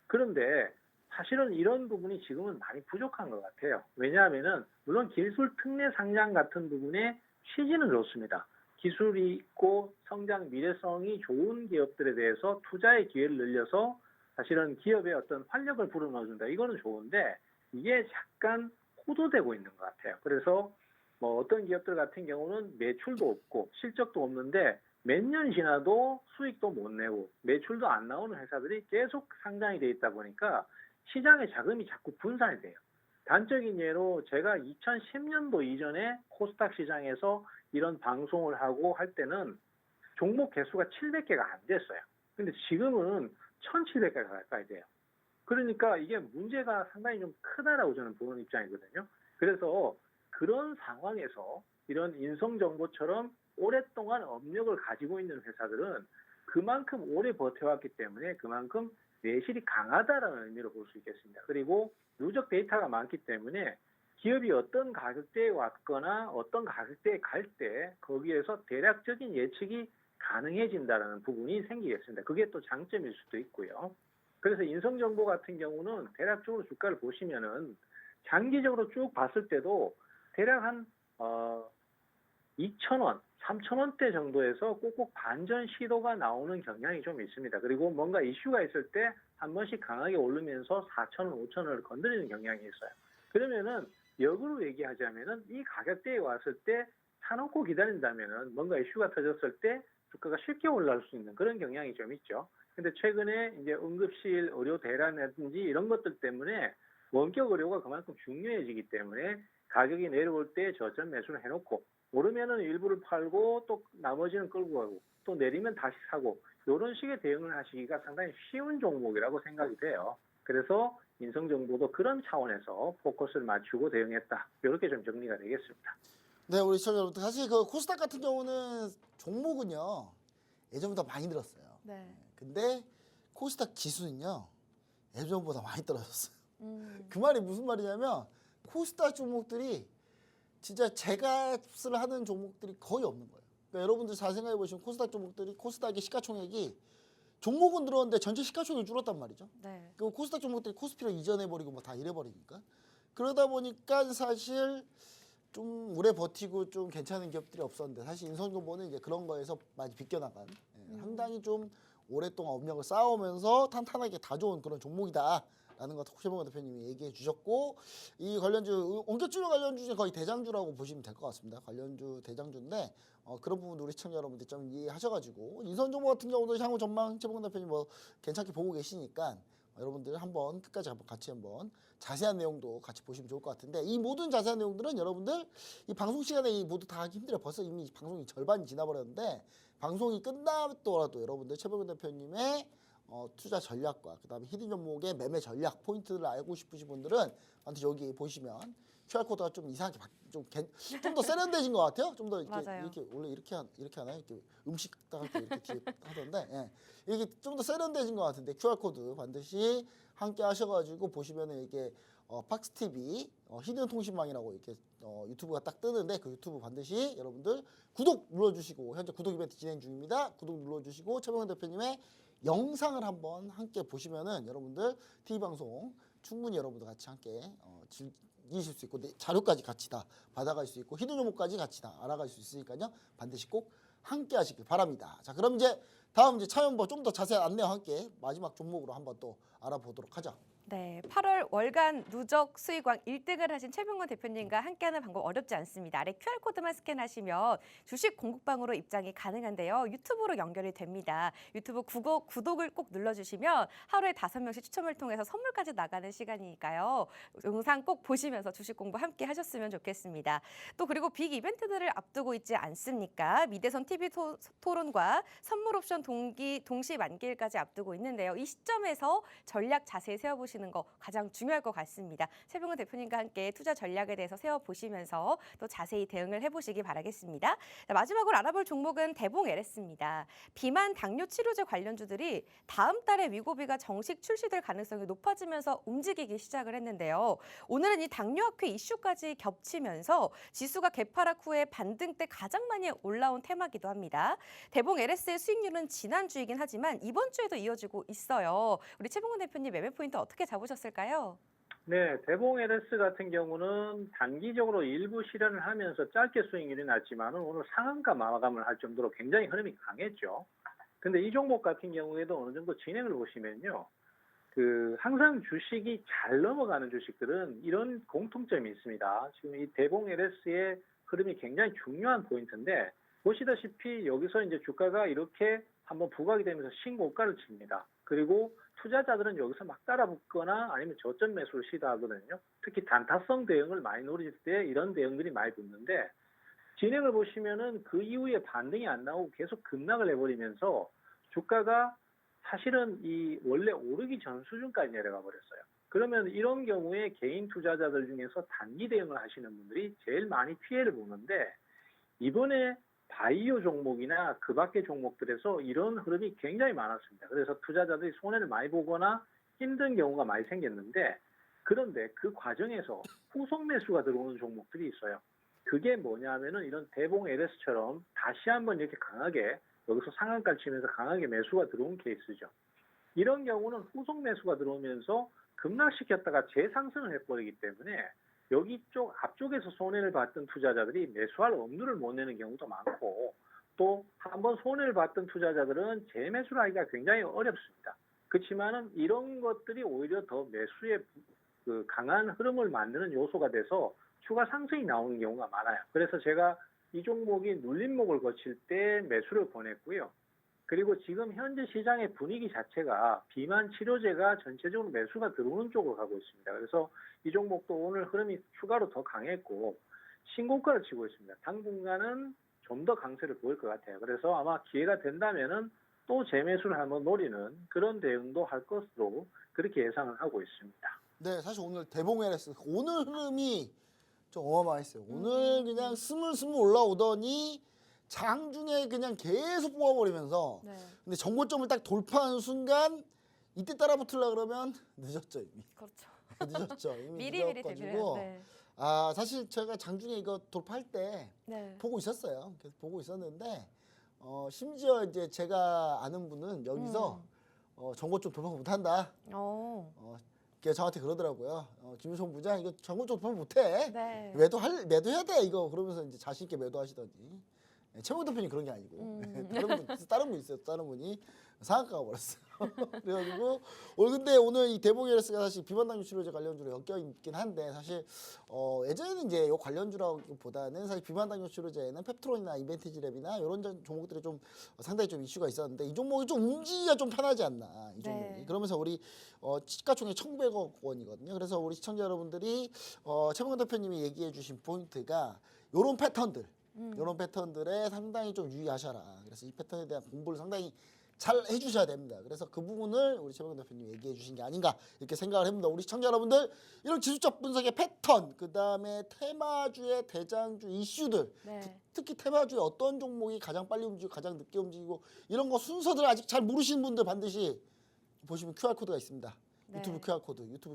그런데 사실은 이런 부분이 지금은 많이 부족한 것 같아요. 왜냐하면은 물론 기술 특례 상장 같은 부분에 취지는 좋습니다. 기술이 있고 성장 미래성이 좋은 기업들에 대해서 투자의 기회를 늘려서 사실은 기업의 어떤 활력을 불어넣어준다. 이거는 좋은데 이게 약간 호도되고 있는 것 같아요. 그래서 뭐 어떤 기업들 같은 경우는 매출도 없고 실적도 없는데 몇 년 지나도 수익도 못 내고 매출도 안 나오는 회사들이 계속 상장이 돼 있다 보니까 시장의 자금이 자꾸 분산이 돼요. 단적인 예로 제가 2010년도 이전에 코스닥 시장에서 이런 방송을 하고 할 때는 종목 개수가 700개가 안 됐어요. 근데 지금은 1700개가 가까이 돼요. 그러니까 이게 문제가 상당히 좀 크다라고 저는 보는 입장이거든요. 그래서 그런 상황에서 이런 인성정보처럼 오랫동안 업력을 가지고 있는 회사들은 그만큼 오래 버텨왔기 때문에 그만큼 내실이 강하다라는 의미로 볼 수 있겠습니다. 그리고 누적 데이터가 많기 때문에 기업이 어떤 가격대에 왔거나 어떤 가격대에 갈 때 거기에서 대략적인 예측이 가능해진다는 부분이 생기겠습니다. 그게 또 장점일 수도 있고요. 그래서 인성정보 같은 경우는 대략적으로 주가를 보시면은 장기적으로 쭉 봤을 때도 대략 한 2,000원, 3,000원대 정도에서 꼭꼭 반전 시도가 나오는 경향이 좀 있습니다. 그리고 뭔가 이슈가 있을 때 한 번씩 강하게 오르면서 4,000원, 5,000원을 건드리는 경향이 있어요. 그러면은 역으로 얘기하자면은 이 가격대에 왔을 때 사놓고 기다린다면은 뭔가 이슈가 터졌을 때 주가가 쉽게 올라올 수 있는 그런 경향이 좀 있죠. 근데 최근에 이제 응급실 의료 대란이라든지 이런 것들 때문에 원격 의료가 그만큼 중요해지기 때문에 가격이 내려올 때 저점 매수를 해놓고 오르면은 일부를 팔고 또 나머지는 끌고 가고 또 내리면 다시 사고 이런 식의 대응을 하시기가 상당히 쉬운 종목이라고 생각이 돼요. 그래서 인성정보도 그런 차원에서 포커스를 맞추고 대응했다. 이렇게 좀 정리가 되겠습니다. 네, 우리 시청자 여러분, 사실 그 코스닥 같은 경우는 종목은요 예전보다 많이 늘었어요. 네. 근데 코스닥 지수는요 예전보다 많이 떨어졌어요. 음. 그 말이 무슨 말이냐면 코스닥 종목들이 진짜 제값을 하는 종목들이 거의 없는 거예요. 그러니까 여러분들 잘 생각해 보시면 코스닥 종목들이 코스닥의 시가총액이 종목은 늘었는데 전체 시가총액이 줄었단 말이죠. 네. 그 코스닥 종목들이 코스피를 이전해 버리고 뭐 다 이래 버리니까 그러다 보니까 사실 좀 오래 버티고 좀 괜찮은 기업들이 없었는데 사실 인성정보는 이제 그런 거에서 많이 비껴나간 상당히 좀 오랫동안 업력을 쌓아오면서 탄탄하게 다 좋은 그런 종목이다라는 거 최봉호 대표님이 얘기해 주셨고 이 관련주 원격치료 관련주 중에 거의 대장주라고 보시면 될 것 같습니다. 관련주 대장주인데 그런 부분 우리 시청자 여러분들 좀 이해하셔가지고 인성정보 같은 경우도 향후 전망 최봉호 대표님 뭐 괜찮게 보고 계시니까 여러분들 한번 끝까지 한번 같이 한번 자세한 내용도 같이 보시면 좋을 것 같은데 이 모든 자세한 내용들은 여러분들 이 방송 시간에 이 모두 다 하기 힘들어요. 벌써 이미 방송이 절반이 지나버렸는데 방송이 끝나더라도 여러분들 최병근 대표님의 투자 전략과 그다음에 히든 종목의 매매 전략 포인트를 알고 싶으신 분들은 반드시 여기 보시면 QR코드가 좀 이상하게 좀 더 세련되진 것 같아요. 좀 더 이렇게 원래 이렇게 하나요? 이렇게 음식 할 때 이렇게 뒤에 하던데 이게 좀 더 세련되진 것 같은데 QR코드 반드시 함께 하셔가지고 보시면은 이게 팍스 TV 히든 통신망이라고 이렇게 유튜브가 딱 뜨는데 그 유튜브 반드시 여러분들 구독 눌러주시고 현재 구독 이벤트 진행 중입니다. 구독 눌러주시고 최병현 대표님의 영상을 한번 함께 보시면은 여러분들 TV 방송 충분히 여러분들 같이 함께 즐기실 수 있고 자료까지 같이 다 받아갈 수 있고 히든 종목까지 같이 다 알아갈 수 있으니까요. 반드시 꼭 함께 하시길 바랍니다. 자, 그럼 이제 다음 이제 차연보 좀 더 자세한 안내와 함께 마지막 종목으로 한번 또 알아보도록 하죠. 네, 8월 월간 누적 수익왕 1등을 하신 최병건 대표님과 함께하는 방법 어렵지 않습니다. 아래 QR코드만 스캔하시면 주식 공부방으로 입장이 가능한데요. 유튜브로 연결이 됩니다. 유튜브 구독을 꼭 눌러주시면 하루에 5명씩 추첨을 통해서 선물까지 나가는 시간이니까요. 영상 꼭 보시면서 주식 공부 함께 하셨으면 좋겠습니다. 또 그리고 빅 이벤트들을 앞두고 있지 않습니까? 미대선 TV 토론과 선물 옵션 동시 만기일까지 앞두고 있는데요. 이 시점에서 전략 자세히 세워보시는 거 가장 중요할 것 같습니다. 최병근 대표님과 함께 투자 전략에 대해서 세워보시면서 또 자세히 대응을 해보시기 바라겠습니다. 자, 마지막으로 알아볼 종목은 대봉 LS입니다. 비만 당뇨 치료제 관련주들이 다음 달에 위고비가 정식 출시될 가능성이 높아지면서 움직이기 시작을 했는데요. 오늘은 이 당뇨 악화 이슈까지 겹치면서 지수가 개파락 후에 반등 때 가장 많이 올라온 테마기도 합니다. 대봉 LS의 수익률은 지난주이긴 하지만 이번 주에도 이어지고 있어요. 우리 최병근 대표님 매매 포인트 어떻게 잡으셨을까요? 네, 대봉 LS 같은 경우는 단기적으로 일부 실현을 하면서 짧게 수익률이 났지만은 오늘 상한가 마감을 할 정도로 굉장히 흐름이 강했죠. 근데 이 종목 같은 경우에도 어느 정도 진행을 보시면요. 항상 주식이 잘 넘어가는 주식들은 이런 공통점이 있습니다. 지금 이 대봉 LS의 흐름이 굉장히 중요한 포인트인데 보시다시피 여기서 이제 주가가 이렇게 한번 부각이 되면서 신고가를 칩니다. 그리고 투자자들은 여기서 막 따라붙거나 아니면 저점 매수를 시도하거든요. 특히 단타성 대응을 많이 노릴 때 이런 대응들이 많이 붙는데 진행을 보시면은 그 이후에 반등이 안 나오고 계속 급락을 해버리면서 주가가 사실은 이 원래 오르기 전 수준까지 내려가 버렸어요. 그러면 이런 경우에 개인 투자자들 중에서 단기 대응을 하시는 분들이 제일 많이 피해를 보는데 이번에 바이오 종목이나 그 밖의 종목들에서 이런 흐름이 굉장히 많았습니다. 그래서 투자자들이 손해를 많이 보거나 힘든 경우가 많이 생겼는데 그런데 그 과정에서 후속 매수가 들어오는 종목들이 있어요. 그게 뭐냐면은 이런 대봉 LS처럼 다시 한번 이렇게 강하게 여기서 상한가를 치면서 강하게 매수가 들어온 케이스죠. 이런 경우는 후속 매수가 들어오면서 급락시켰다가 재상승을 해버리기 때문에 여기 쪽 앞쪽에서 손해를 봤던 투자자들이 매수할 엄두를 못 내는 경우도 많고 또 한번 손해를 봤던 투자자들은 재매수를 하기가 굉장히 어렵습니다. 그렇지만은 이런 것들이 오히려 더 매수의 강한 흐름을 만드는 요소가 돼서 추가 상승이 나오는 경우가 많아요. 그래서 제가 이 종목이 눌림목을 거칠 때 매수를 보냈고요. 그리고 지금 현재 시장의 분위기 자체가 비만 치료제가 전체적으로 매수가 들어오는 쪽으로 가고 있습니다. 그래서 이 종목도 오늘 흐름이 추가로 더 강했고 신고가를 치고 있습니다. 당분간은 좀 더 강세를 보일 것 같아요. 그래서 아마 기회가 된다면은 또 재매수를 한번 노리는 그런 대응도 할 것으로 그렇게 예상을 하고 있습니다. 네, 사실 오늘 대봉 LS 오늘 흐름이 좀 어마어마했어요. 오늘 그냥 스물스물 올라오더니 장중에 그냥 계속 뽑아버리면서 네. 근데 정고점을 딱 돌파하는 순간 이때 따라 붙으려 그러면 늦었죠 이미. 그렇죠. 늦었죠. 이미 미리미리 늦어가지고. 대비를. 네. 아 사실 제가 장중에 이거 돌파할 때 네. 보고 있었어요. 계속 보고 있었는데 심지어 이제 제가 아는 분은 여기서 정고점 돌파 못한다. 걔 저한테 그러더라고요. 김효성 부장 이거 정고점 돌파 못해. 네. 매도해야 돼 이거 그러면서 이제 자신 있게 매도하시더니 최고 대표님 그런 게 아니고 다른 분 있어요. 다른 분이 상한가가 버렸어요. 그래가지고 근데 이 대봉 LS가 사실 비만당 치료제 관련주로 엮여 있긴 한데 사실 예전에는 이제 요 관련주라기보다는 사실 비만당 치료제에는 펩트론이나 이벤티지랩이나 이런 종목들이 좀 상당히 좀 이슈가 있었는데 이 종목이 좀 움직이기가 좀 편하지 않나 이 종목이. 네. 그러면서 우리 시가총액 1,900억 원이거든요. 그래서 우리 시청자 여러분들이 최봉현 대표님이 얘기해주신 포인트가 요런 패턴들. 이런 패턴들에 상당히 좀 유의하셔라. 그래서 이 패턴에 대한 공부를 상당히 잘 해주셔야 됩니다. 그래서 그 부분을 우리 최병현 대표님 얘기해 주신 게 아닌가 이렇게 생각을 합니다. 우리 시청자 여러분들 이런 기술적 분석의 패턴, 그 다음에 테마주의 대장주 이슈들, 네. 특히 테마주의 어떤 종목이 가장 빨리 움직이고 가장 늦게 움직이고 이런 거 순서들 아직 잘 모르시는 분들 반드시 보시면 QR코드가 있습니다. 네. 유튜브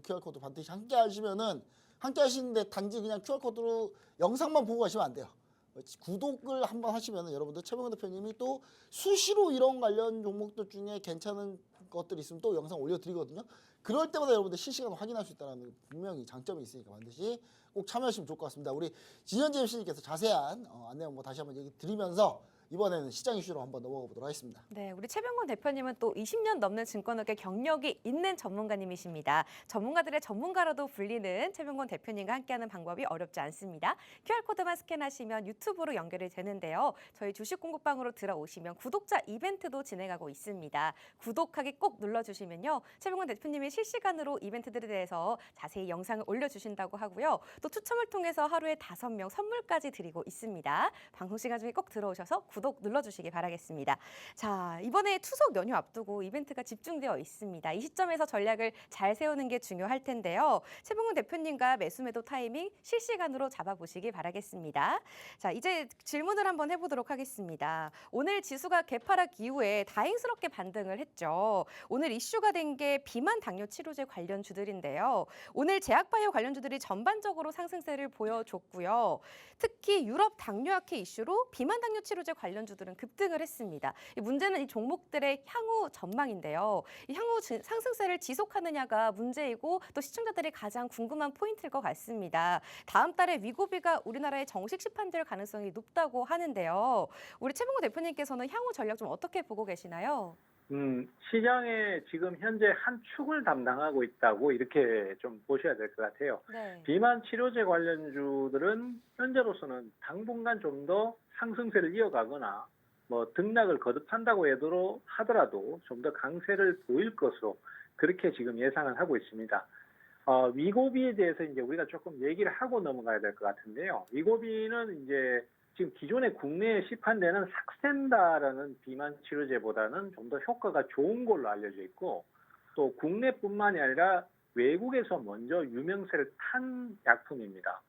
QR코드 반드시 함께 하시는데 단지 그냥 QR코드로 영상만 보고 가시면 안 돼요. 구독을 한번 하시면 여러분들 최병현 대표님이 또 수시로 이런 관련 종목들 중에 괜찮은 것들이 있으면 또 영상 올려드리거든요. 그럴 때마다 여러분들 실시간으로 확인할 수 있다는 분명히 장점이 있으니까 반드시 꼭 참여하시면 좋을 것 같습니다. 우리 진현재 MC님께서 자세한 안내 뭐 다시 한번 얘기 드리면서 이번에는 시장 이슈로 한번 넘어가 보도록 하겠습니다. 네, 우리 최병권 대표님은 또 20년 넘는 증권업계 경력이 있는 전문가님이십니다. 전문가들의 전문가로도 불리는 최병권 대표님과 함께하는 방법이 어렵지 않습니다. QR코드만 스캔하시면 유튜브로 연결이 되는데요. 저희 주식 공부방으로 들어오시면 구독자 이벤트도 진행하고 있습니다. 구독하기 꼭 눌러주시면요. 최병권 대표님이 실시간으로 이벤트들에 대해서 자세히 영상을 올려주신다고 하고요. 또 추첨을 통해서 하루에 5명 선물까지 드리고 있습니다. 방송 시간 중에 꼭 들어오셔서 구독 눌러주시기 바라겠습니다. 자, 이번에 추석 연휴 앞두고 이벤트가 집중되어 있습니다. 이 시점에서 전략을 잘 세우는 게 중요할 텐데요. 최병훈 대표님과 매수 매도 타이밍 실시간으로 잡아보시기 바라겠습니다. 자, 이제 질문을 한번 해보도록 하겠습니다. 오늘 지수가 개파락 이후에 다행스럽게 반등을 했죠. 오늘 이슈가 된 게 비만 당뇨 치료제 관련주들인데요. 오늘 제약바이오 관련주들이 전반적으로 상승세를 보여줬고요. 특히 유럽 당뇨학회 이슈로 비만 당뇨 치료제 관련주들은 급등을 했습니다. 문제는 이 종목들의 향후 전망인데요. 이 향후 상승세를 지속하느냐가 문제이고 또 시청자들이 가장 궁금한 포인트일 것 같습니다. 다음 달에 위고비가 우리나라에 정식 시판될 가능성이 높다고 하는데요. 우리 최봉구 대표님께서는 향후 전략 좀 어떻게 보고 계시나요? 시장에 지금 현재 한 축을 담당하고 있다고 이렇게 좀 보셔야 될 것 같아요. 네. 비만 치료제 관련주들은 현재로서는 당분간 좀 더 상승세를 이어가거나 뭐 등락을 거듭한다고 하더라도 좀 더 강세를 보일 것으로 그렇게 지금 예상을 하고 있습니다. 위고비에 대해서 이제 우리가 조금 얘기를 하고 넘어가야 될 것 같은데요. 위고비는 이제 지금 기존에 국내에 시판되는 삭센다라는 비만 치료제보다는 좀 더 효과가 좋은 걸로 알려져 있고 또 국내뿐만이 아니라 외국에서 먼저 유명세를 탄 약품입니다.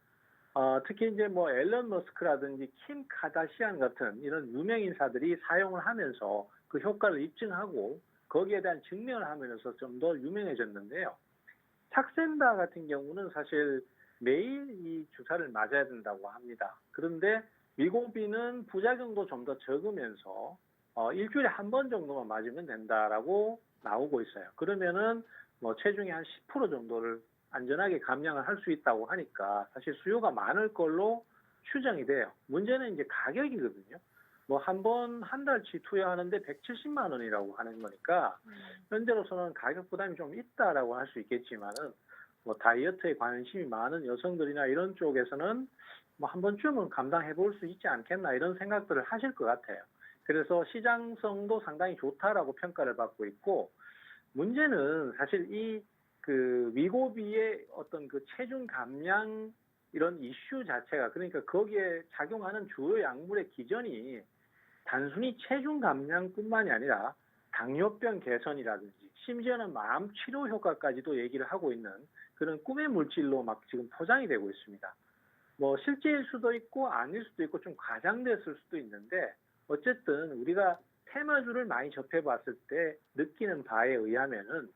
특히 이제 뭐 앨런 머스크라든지 킴 카다시안 같은 이런 유명 인사들이 사용을 하면서 그 효과를 입증하고 거기에 대한 증명을 하면서 좀 더 유명해졌는데요. 삭센다 같은 경우는 사실 매일 이 주사를 맞아야 된다고 합니다. 그런데 위고비는 부작용도 좀 더 적으면서 일주일에 한 번 정도만 맞으면 된다라고 나오고 있어요. 그러면은 뭐 체중의 한 10% 정도를 안전하게 감량을 할 수 있다고 하니까 사실 수요가 많을 걸로 추정이 돼요. 문제는 이제 가격이거든요. 뭐 한 번 한 달치 투여하는데 170만 원이라고 하는 거니까 현재로서는 가격 부담이 좀 있다라고 할 수 있겠지만은 뭐 다이어트에 관심이 많은 여성들이나 이런 쪽에서는 뭐 한 번쯤은 감당해 볼 수 있지 않겠나 이런 생각들을 하실 것 같아요. 그래서 시장성도 상당히 좋다라고 평가를 받고 있고, 문제는 사실 이 그 위고비의 어떤 그 체중 감량 이런 이슈 자체가, 그러니까 거기에 작용하는 주요 약물의 기전이 단순히 체중 감량뿐만이 아니라 당뇨병 개선이라든지 심지어는 마음 치료 효과까지도 얘기를 하고 있는 그런 꿈의 물질로 막 지금 포장이 되고 있습니다. 뭐 실제일 수도 있고 아닐 수도 있고 좀 과장됐을 수도 있는데, 어쨌든 우리가 테마주를 많이 접해봤을 때 느끼는 바에 의하면은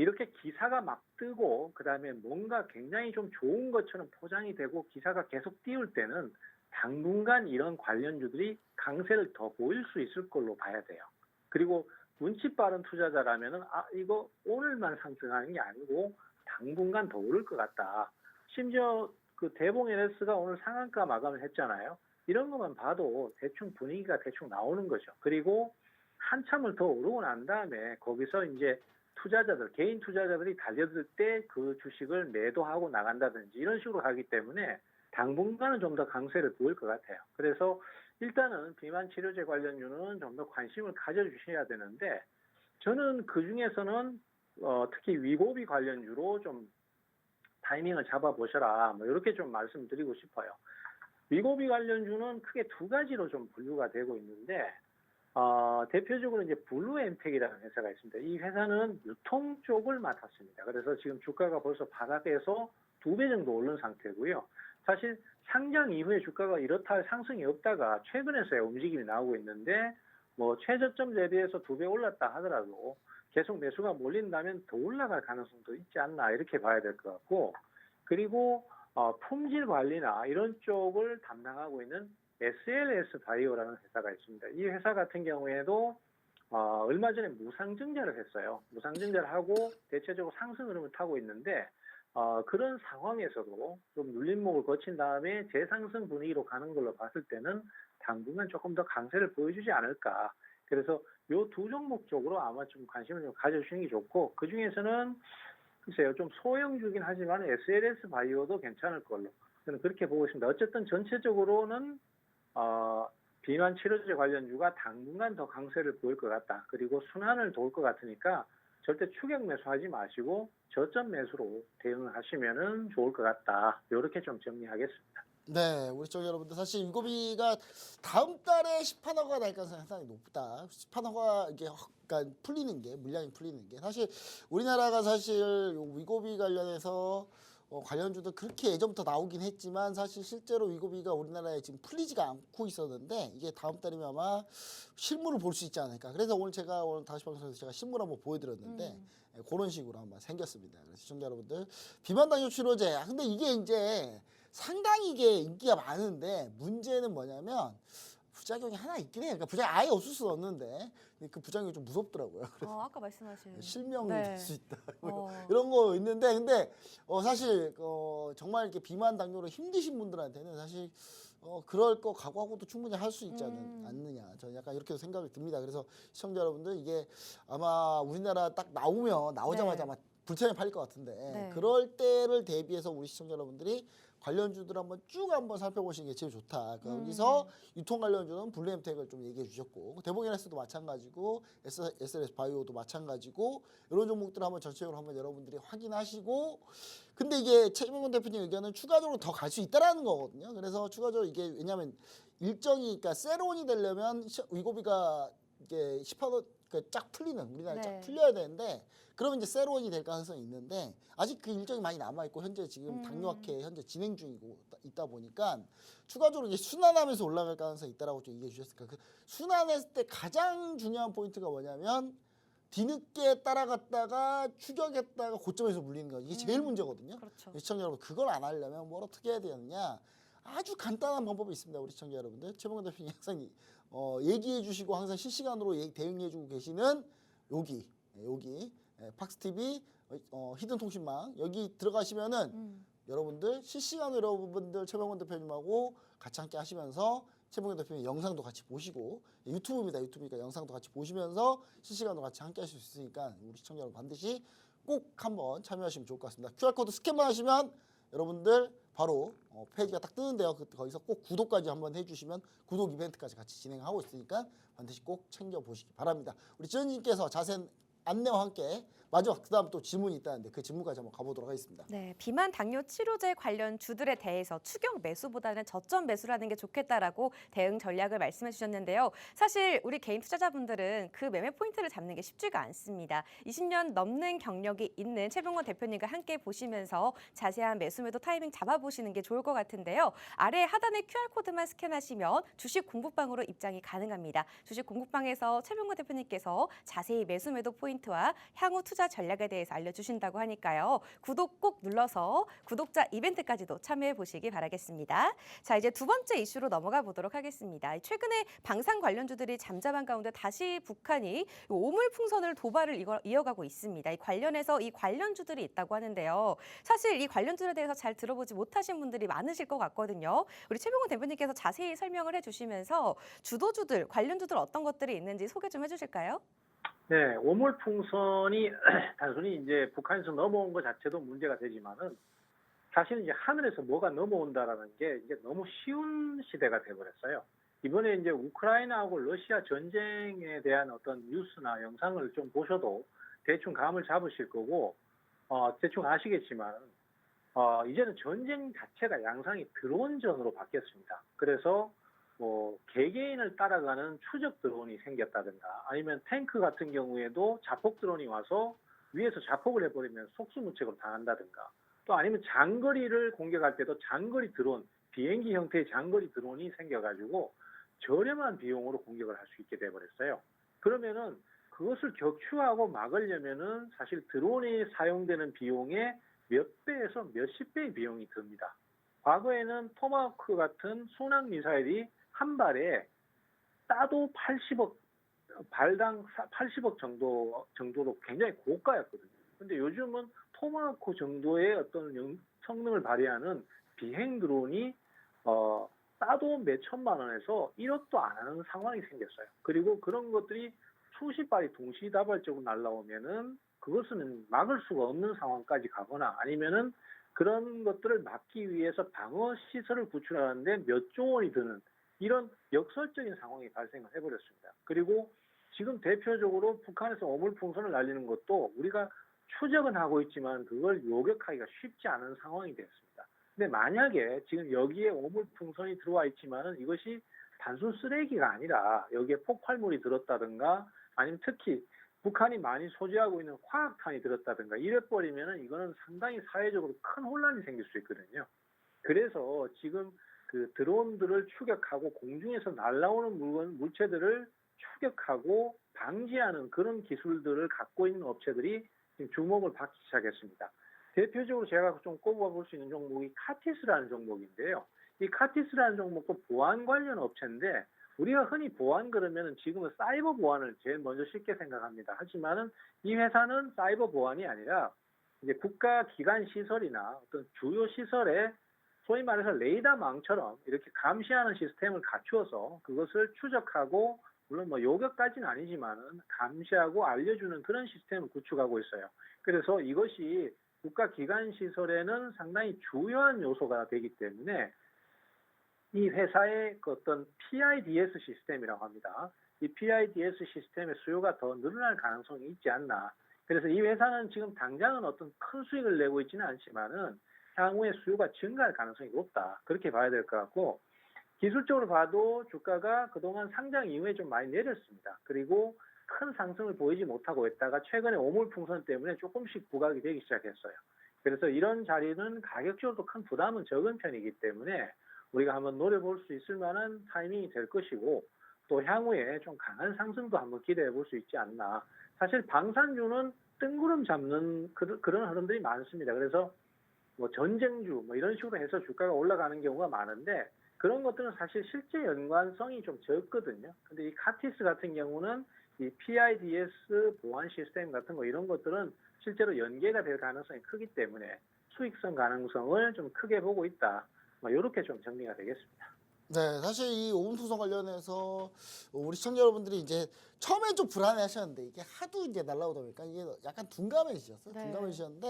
이렇게 기사가 막 뜨고 그다음에 뭔가 굉장히 좀 좋은 것처럼 포장이 되고 기사가 계속 띄울 때는 당분간 이런 관련주들이 강세를 더 보일 수 있을 걸로 봐야 돼요. 그리고 눈치 빠른 투자자라면은 이거 오늘만 상승하는 게 아니고 당분간 더 오를 것 같다. 심지어 그 대봉 NS가 오늘 상한가 마감을 했잖아요. 이런 것만 봐도 대충 분위기가 대충 나오는 거죠. 그리고 한참을 더 오르고 난 다음에 거기서 이제 투자자들, 개인 투자자들이 달려들 때 그 주식을 매도하고 나간다든지 이런 식으로 가기 때문에 당분간은 좀 더 강세를 보일 것 같아요. 그래서 일단은 비만 치료제 관련주는 좀 더 관심을 가져주셔야 되는데, 저는 그 중에서는 특히 위고비 관련주로 좀 타이밍을 잡아보셔라, 뭐 이렇게 좀 말씀드리고 싶어요. 위고비 관련주는 크게 두 가지로 좀 분류가 되고 있는데, 대표적으로 이제 블루엠텍이라는 회사가 있습니다. 이 회사는 유통 쪽을 맡았습니다. 그래서 지금 주가가 벌써 바닥에서 2배 정도 오른 상태고요. 사실 상장 이후에 주가가 이렇다 할 상승이 없다가 최근에서야 움직임이 나오고 있는데, 뭐 최저점 대비해서 2배 올랐다 하더라도 계속 매수가 몰린다면 더 올라갈 가능성도 있지 않나 이렇게 봐야 될 것 같고, 그리고 품질 관리나 이런 쪽을 담당하고 있는 SLS 바이오라는 회사가 있습니다. 이 회사 같은 경우에도 얼마 전에 무상증자를 했어요. 무상증자를 하고 대체적으로 상승 흐름을 타고 있는데, 그런 상황에서도 좀 눌림목을 거친 다음에 재상승 분위기로 가는 걸로 봤을 때는 당분간 조금 더 강세를 보여주지 않을까. 그래서 요 두 종목 쪽으로 아마 좀 관심을 좀 가져주시는 게 좋고, 그 중에서는 글쎄요, 좀 소형주긴 하지만 SLS 바이오도 괜찮을 걸로 저는 그렇게 보고 있습니다. 어쨌든 전체적으로는 비만 치료제 관련주가 당분간 더 강세를 보일 것 같다. 그리고 순환을 도울 것 같으니까 절대 추격 매수하지 마시고 저점 매수로 대응을 하시면은 좋을 것 같다. 이렇게 좀 정리하겠습니다. 네, 우리 시청자 여러분들, 사실 위고비가 다음 달에 시판허가 날 가능성이 상당히 높다. 시판허가 이게 그러니까 풀리는 게, 물량이 풀리는 게, 사실 우리나라가 사실 요 위고비 관련해서 관련주도 그렇게 예전부터 나오긴 했지만, 사실 실제로 위고비가 우리나라에 지금 풀리지가 않고 있었는데, 이게 다음 달이면 아마 실물을 볼 수 있지 않을까. 그래서 오늘 제가 오늘 다시 방송에서 제가 실물 한번 보여드렸는데, 그런 식으로 한번 생겼습니다. 그래서 시청자 여러분들, 비만 당뇨 치료제. 근데 이게 이제 상당히 이게 인기가 많은데, 문제는 뭐냐면 부작용이 하나 있긴 해요. 그러니까 부작용이 아예 없을 수는 없는데 그 부작용이 좀 무섭더라고요. 그래서 아까 말씀하신 실명이 네. 될 수 있다. 이런 거 있는데, 근데 사실 정말 이렇게 비만 당뇨로 힘드신 분들한테는 사실 그럴 거 각오하고도 충분히 할 수 있지 않느냐. 저는 약간 이렇게 생각이 듭니다. 그래서 시청자 여러분들, 이게 아마 우리나라 딱 나오자마자 네. 막 불타게 팔릴 것 같은데, 네. 그럴 때를 대비해서 우리 시청자 여러분들이 관련주들 한번 살펴보시는 게 제일 좋다. 여기서 유통 관련주는 블루엠텍을 좀 얘기해 주셨고, 대봉NS도 마찬가지고, SLS 바이오도 마찬가지고, 이런 종목들을 한번 전체적으로 한번 여러분들이 확인하시고, 근데 이게 최명훈 대표님 의견은 추가적으로 더 갈 수 있다라는 거거든요. 그래서 추가적으로 이게, 왜냐하면 일정이, 그러니까 세론이 되려면 위고비가 이게 10% 쫙 풀리는, 우리나라에 쫙 풀려야 되는데, 그러면 이제 세론이 될 가능성이 있는데, 아직 그 일정이 많이 남아 있고, 현재 지금 당뇨학회 현재 진행 중이고 있다 보니까 추가적으로 이제 순환하면서 올라갈 가능성이 있다라고 좀 얘기해 주셨으니까, 그 순환했을 때 가장 중요한 포인트가 뭐냐면 뒤늦게 따라갔다가 추격했다가 고점에서 물리는 거, 이게 제일 문제거든요. 그렇죠. 시청자 여러분, 그걸 안 하려면 뭘 어떻게 해야 되느냐? 아주 간단한 방법이 있습니다. 우리 시청자 여러분들, 최봉근 대표님 항상 얘기해 주시고 항상 실시간으로 대응해 주고 계시는 여기 팍스TV 히든 통신망, 여기 들어가시면은 여러분들 실시간으로 여러분들 최봉근 대표님하고 같이 함께 하시면서 최봉근 대표님 영상도 같이 보시고, 유튜브니까 영상도 같이 보시면서 실시간으로 같이 함께 하실 수 있으니까 우리 시청자 여러분 반드시 꼭 한번 참여하시면 좋을 것 같습니다. QR코드 스캔만 하시면 여러분들 바로 페이지가 딱 뜨는데요. 거기서 꼭 구독까지 한번 해주시면 구독 이벤트까지 같이 진행하고 있으니까 반드시 꼭 챙겨보시기 바랍니다. 우리 지연님께서 자세한 안내와 함께 마지막 그다음 또 질문이 있다는데 그 질문까지 한번 가보도록 하겠습니다. 네, 비만 당뇨 치료제 관련 주들에 대해서 추격 매수보다는 저점 매수를 하는 게 좋겠다라고 대응 전략을 말씀해 주셨는데요. 사실 우리 개인 투자자분들은 그 매매 포인트를 잡는 게 쉽지가 않습니다. 20년 넘는 경력이 있는 최병원 대표님과 함께 보시면서 자세한 매수 매도 타이밍 잡아보시는 게 좋을 것 같은데요. 아래 하단의 QR코드만 스캔하시면 주식 공부방으로 입장이 가능합니다. 주식 공부방에서 최병원 대표님께서 자세히 매수 매도 포인트와 향후 투자 전략에 대해서 알려주신다고 하니까요. 구독 꼭 눌러서 구독자 이벤트까지도 참여해 보시기 바라겠습니다. 자, 이제 두 번째 이슈로 넘어가 보도록 하겠습니다. 최근에 방산 관련주들이 잠잠한 가운데 다시 북한이 오물풍선을 도발을 이어가고 있습니다. 이 관련해서 이 관련주들이 있다고 하는데요. 사실 이 관련주에 대해서 잘 들어보지 못하신 분들이 많으실 것 같거든요. 우리 최병훈 대표님께서 자세히 설명을 해주시면서 주도주들, 관련주들 어떤 것들이 있는지 소개 좀 해주실까요? 네, 오물풍선이 단순히 이제 북한에서 넘어온 것 자체도 문제가 되지만은 사실은 이제 하늘에서 뭐가 넘어온다라는 게 이제 너무 쉬운 시대가 돼버렸어요. 이번에 이제 우크라이나하고 러시아 전쟁에 대한 어떤 뉴스나 영상을 좀 보셔도 대충 감을 잡으실 거고, 대충 아시겠지만, 이제는 전쟁 자체가 양상이 드론전으로 바뀌었습니다. 그래서 개개인을 따라가는 추적 드론이 생겼다든가 아니면 탱크 같은 경우에도 자폭 드론이 와서 위에서 자폭을 해버리면 속수무책으로 당한다든가 또 아니면 장거리를 공격할 때도 장거리 드론, 비행기 형태의 장거리 드론이 생겨가지고 저렴한 비용으로 공격을 할 수 있게 돼버렸어요. 그러면은 그것을 격추하고 막으려면은 사실 드론이 사용되는 비용의 몇 배에서 몇십 배의 비용이 듭니다. 과거에는 토마호크 같은 순항 미사일이 한 발에 따도 80억, 발당 80억 정도로 굉장히 고가였거든요. 근데 요즘은 토마호크 정도의 어떤 성능을 발휘하는 비행 드론이 따도 몇 천만 원에서 1억도 안 하는 상황이 생겼어요. 그리고 그런 것들이 수십 발이 동시다발적으로 날라오면은 그것은 막을 수가 없는 상황까지 가거나 아니면은 그런 것들을 막기 위해서 방어 시설을 구축하는데 몇 조 원이 드는 이런 역설적인 상황이 발생을 해버렸습니다. 그리고 지금 대표적으로 북한에서 오물풍선을 날리는 것도 우리가 추적은 하고 있지만 그걸 요격하기가 쉽지 않은 상황이 됐습니다. 근데 만약에 지금 여기에 오물풍선이 들어와 있지만은 이것이 단순 쓰레기가 아니라 여기에 폭발물이 들었다든가 아니면 특히 북한이 많이 소지하고 있는 화학탄이 들었다든가 이래버리면은 이거는 상당히 사회적으로 큰 혼란이 생길 수 있거든요. 그래서 지금 그 드론들을 추격하고 공중에서 날아오는 물체들을 추격하고 방지하는 그런 기술들을 갖고 있는 업체들이 지금 주목을 받기 시작했습니다. 대표적으로 제가 좀 꼽아볼 수 있는 종목이 카티스라는 종목인데요. 이 카티스라는 종목도 보안 관련 업체인데 우리가 흔히 보안 그러면은 지금은 사이버 보안을 제일 먼저 쉽게 생각합니다. 하지만은 이 회사는 사이버 보안이 아니라 이제 국가 기관 시설이나 어떤 주요 시설에 소위 말해서 레이더망처럼 이렇게 감시하는 시스템을 갖추어서 그것을 추적하고 물론 뭐 요격까지는 아니지만은 감시하고 알려주는 그런 시스템을 구축하고 있어요. 그래서 이것이 국가 기관 시설에는 상당히 중요한 요소가 되기 때문에 이 회사의 그 어떤 PIDS 시스템이라고 합니다. 이 PIDS 시스템의 수요가 더 늘어날 가능성이 있지 않나. 그래서 이 회사는 지금 당장은 어떤 큰 수익을 내고 있지는 않지만은 향후에 수요가 증가할 가능성이 높다. 그렇게 봐야 될 것 같고 기술적으로 봐도 주가가 그동안 상장 이후에 좀 많이 내렸습니다. 그리고 큰 상승을 보이지 못하고 있다가 최근에 오물풍선 때문에 조금씩 부각이 되기 시작했어요. 그래서 이런 자리는 가격적으로 큰 부담은 적은 편이기 때문에 우리가 한번 노려볼 수 있을 만한 타이밍이 될 것이고 또 향후에 좀 강한 상승도 한번 기대해 볼 수 있지 않나. 사실 방산주는 뜬구름 잡는 그런 흐름들이 많습니다. 그래서 뭐 전쟁주 뭐 이런 식으로 해서 주가가 올라가는 경우가 많은데 그런 것들은 사실 실제 연관성이 좀 적거든요. 근데 이 카티스 같은 경우는 이 PIDS 보안 시스템 같은 거 이런 것들은 실제로 연계가 될 가능성이 크기 때문에 수익성 가능성을 좀 크게 보고 있다. 뭐 이렇게 좀 정리가 되겠습니다. 네, 사실 이 오물풍선 관련해서 우리 시청자 여러분들이 이제 처음엔 좀 불안해하셨는데 이게 하도 이제 날라오다 보니까 이게 약간 둔감해지셨어요. 네. 둔감해지셨는데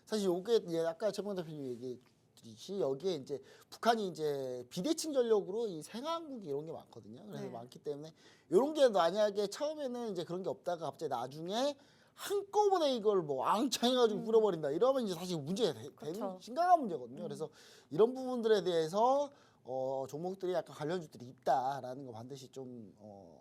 사실 이게 이제 아까 최병원 대표님 얘기 말씀드렸듯이 여기에 이제 북한이 이제 비대칭 전력으로 이 생화국이 이런 게 많거든요. 그래서 네. 많기 때문에 이런 게 만약에 처음에는 이제 그런 게 없다가 갑자기 나중에 한꺼번에 이걸 뭐 왕창 해가지고 뿌려버린다 이러면 이제 사실 문제가 되는 그쵸. 심각한 문제거든요. 그래서 이런 부분들에 대해서 종목들이 약간 관련주들이 있다라는 거 반드시 좀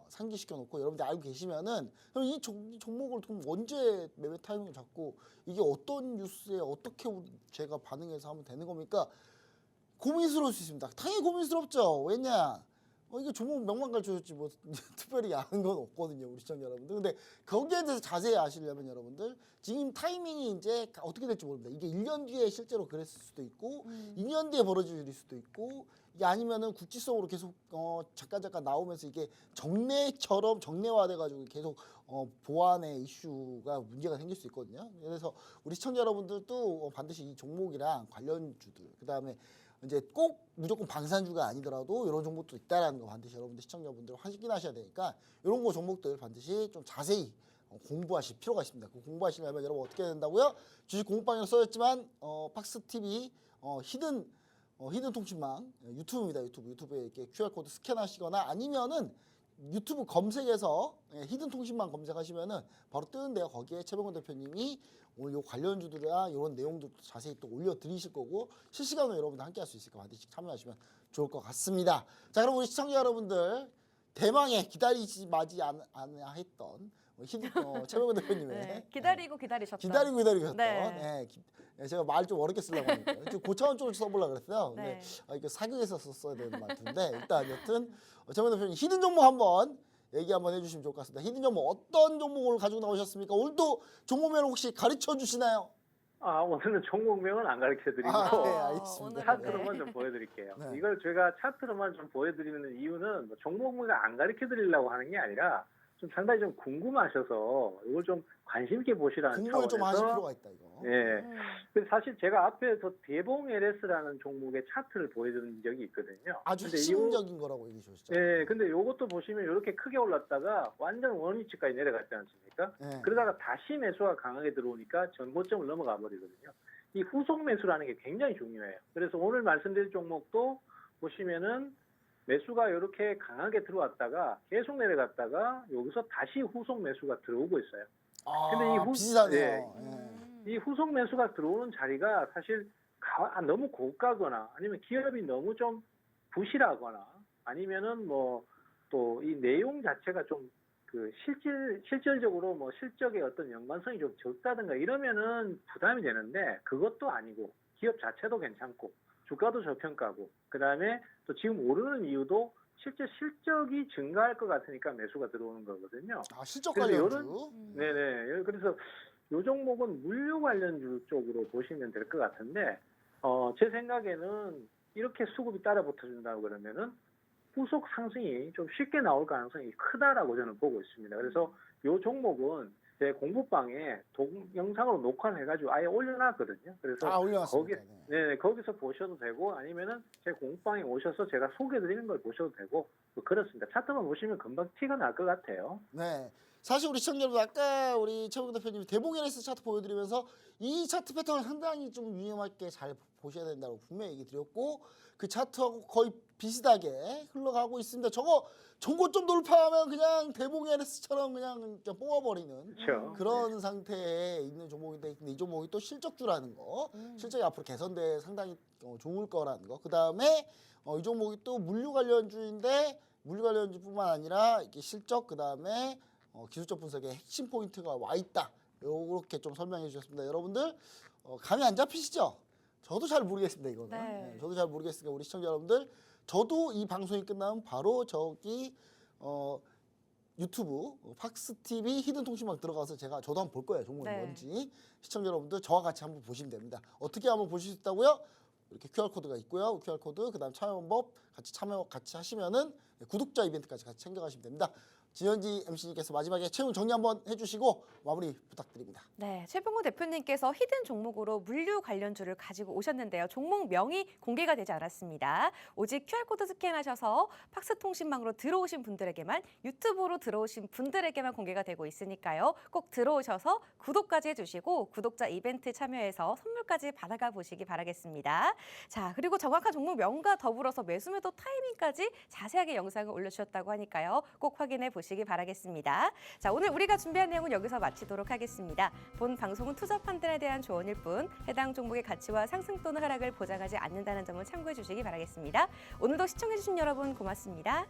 상기시켜 놓고 여러분들 알고 계시면은 그럼 이 종목을 좀 언제 매매 타이밍을 잡고 이게 어떤 뉴스에 어떻게 제가 반응해서 하면 되는 겁니까? 고민스러울 수 있습니다. 당연히 고민스럽죠. 왜냐? 이게 종목 명만 가르쳐줬지 뭐 특별히 아는 건 없거든요, 우리 시청자 여러분들. 근데 거기에 대해서 자세히 아시려면 여러분들 지금 타이밍이 이제 어떻게 될지 모릅니다. 이게 1년 뒤에 실제로 그랬을 수도 있고 2년 뒤에 벌어질 일일 수도 있고 이게 아니면은 국지성으로 계속 잠깐 나오면서 이게 정례처럼 정례화돼가지고 계속 보안의 이슈가 문제가 생길 수 있거든요. 그래서 우리 시청자 여러분들도 반드시 이 종목이랑 관련주들 그다음에 이제 꼭 무조건 방산주가 아니더라도 이런 종목도 있다라는 거 반드시 여러분들 시청자분들 확인하셔야 되니까 이런 거 종목들 반드시 좀 자세히 공부하실 필요가 있습니다. 그 공부하시려면 여러분 어떻게 해야 된다고요? 주식 공부방에서 써졌지만 팍스 TV 히든 통신망 유튜브입니다. 유튜브에 이렇게 QR 코드 스캔하시거나 아니면은 유튜브 검색에서 히든 통신망 검색하시면은 바로 뜨는데요. 거기에 최병원 대표님이 오늘 요 관련주들이나 이런 내용도 자세히 또 올려드리실 거고 실시간으로 여러분들 함께 할 수 있으니까 반드시 참여하시면 좋을 것 같습니다. 자, 그럼 우리 시청자 여러분들 대망의 기다리지 마지 않아 했던 최병원 대표님의 네, 기다리고 기다리셨던. 기다리고 기다리셨던 네. 제가 말 좀 어렵게 쓰려고 하니까 좀 고차원 쪽으로 써보려고 그랬어요. 근데 네. 이거 사극에서 썼어야 되는 말인데 일단 여튼 최병원 대표님 히든 종목 한번 얘기 한번 해주시면 좋을 것 같습니다. 히든 종목 어떤 종목을 가지고 나오셨습니까? 오늘도 종목명 혹시 가르쳐 주시나요? 오늘은 종목명은 안 가르쳐 드리고 네, 알겠습니다. 차트로만 좀 보여드릴게요. 네. 이걸 제가 차트로만 좀 보여드리는 이유는 뭐 종목명을 안 가르쳐 드리려고 하는 게 아니라 좀 상당히 좀 궁금하셔서 이걸 좀 관심 있게 보시라는 공부를 좀 하실 차원에서 필요가 있다 이거. 예. 그래서 사실 제가 앞에서 대봉 LS라는 종목의 차트를 보여드린 적이 있거든요. 아주 근데 핵심적인 거라고 얘기해 주셨죠. 예, 근데 요것도 보시면 이렇게 크게 올랐다가 완전 원위치까지 내려갔지 않습니까? 네. 그러다가 다시 매수가 강하게 들어오니까 전고점을 넘어가 버리거든요. 이 후속 매수라는 게 굉장히 중요해요. 그래서 오늘 말씀드린 종목도 보시면은 매수가 이렇게 강하게 들어왔다가 계속 내려갔다가 여기서 다시 후속 매수가 들어오고 있어요. 근데 이 비슷하네요. 이 후속 매수가 들어오는 자리가 사실 너무 고가거나 아니면 기업이 너무 좀 부실하거나 아니면은 뭐 또 이 내용 자체가 좀 그 실질적으로 뭐 실적의 어떤 연관성이 좀 적다든가 이러면은 부담이 되는데 그것도 아니고 기업 자체도 괜찮고 주가도 저평가고 그다음에 또 지금 오르는 이유도 실제 실적이 증가할 것 같으니까 매수가 들어오는 거거든요. 실적 그래서 관련주. 네네. 그래서 이 종목은 물류 관련주 쪽으로 보시면 될 것 같은데 제 생각에는 이렇게 수급이 따라 붙어준다고 그러면은 후속 상승이 좀 쉽게 나올 가능성이 크다라고 저는 보고 있습니다. 그래서 이 종목은 제 공부방에 동영상으로 녹화를 해가지고 아예 올려놨거든요. 그래서 올려놨습니다. 거기서 보셔도 되고 아니면은 제 공부방에 오셔서 제가 소개드리는 걸 보셔도 되고 그렇습니다. 차트만 보시면 금방 티가 날 것 같아요. 네. 사실 우리 시청자 여러분 아까 우리 최봉 대표님이 대봉 LS 차트 보여드리면서 이 차트 패턴을 상당히 좀 유념하게 잘 보셔야 된다고 분명히 얘기 드렸고 그 차트하고 거의 비슷하게 흘러가고 있습니다. 저거 전고점 돌파하면 그냥 대봉 LS처럼 그냥 뽑아버리는 그렇죠. 그런 상태에 있는 종목인데 근데 이 종목이 또 실적주라는 거 실적이 앞으로 개선돼 상당히 좋을 거라는 거. 그 다음에 이 종목이 또 물류 관련주인데 물류 관련주뿐만 아니라 이렇게 실적 그 다음에 기술적 분석에 핵심 포인트가 와 있다. 이렇게 좀 설명해 주셨습니다. 여러분들 감이 안 잡히시죠? 저도 잘 모르겠습니다. 이거는. 네. 저도 잘 모르겠으니까 우리 시청자 여러분들 저도 이 방송이 끝나면 바로 저기 유튜브 팍스 TV 히든 통신망 들어가서 저도 한번 볼 거예요. 종목이 네. 뭔지 시청자 여러분들 저와 같이 한번 보시면 됩니다. 어떻게 한번 보실 수 있다고요? 이렇게 QR 코드가 있고요. QR 코드 그다음 참여 방법 같이 하시면은 구독자 이벤트까지 같이 챙겨가시면 됩니다. 지현지 MC님께서 마지막에 채용 정리 한번 해주시고 마무리 부탁드립니다. 네, 최병호 대표님께서 히든 종목으로 물류 관련주를 가지고 오셨는데요. 종목명이 공개가 되지 않았습니다. 오직 QR코드 스캔하셔서 팍스통신망으로 들어오신 분들에게만, 유튜브로 들어오신 분들에게만 공개가 되고 있으니까요. 꼭 들어오셔서 구독까지 해주시고 구독자 이벤트 참여해서 선물까지 받아가 보시기 바라겠습니다. 자, 그리고 정확한 종목명과 더불어서 매수매도 타이밍까지 자세하게 영상을 올려주셨다고 하니까요. 꼭 확인해 보시기 바라겠습니다. 자, 오늘 우리가 준비한 내용은 여기서 마치도록 하겠습니다. 본 방송은 투자 판단에 대한 조언일 뿐 해당 종목의 가치와 상승 또는 하락을 보장하지 않는다는 점을 참고해 주시기 바라겠습니다. 오늘도 시청해 주신 여러분 고맙습니다.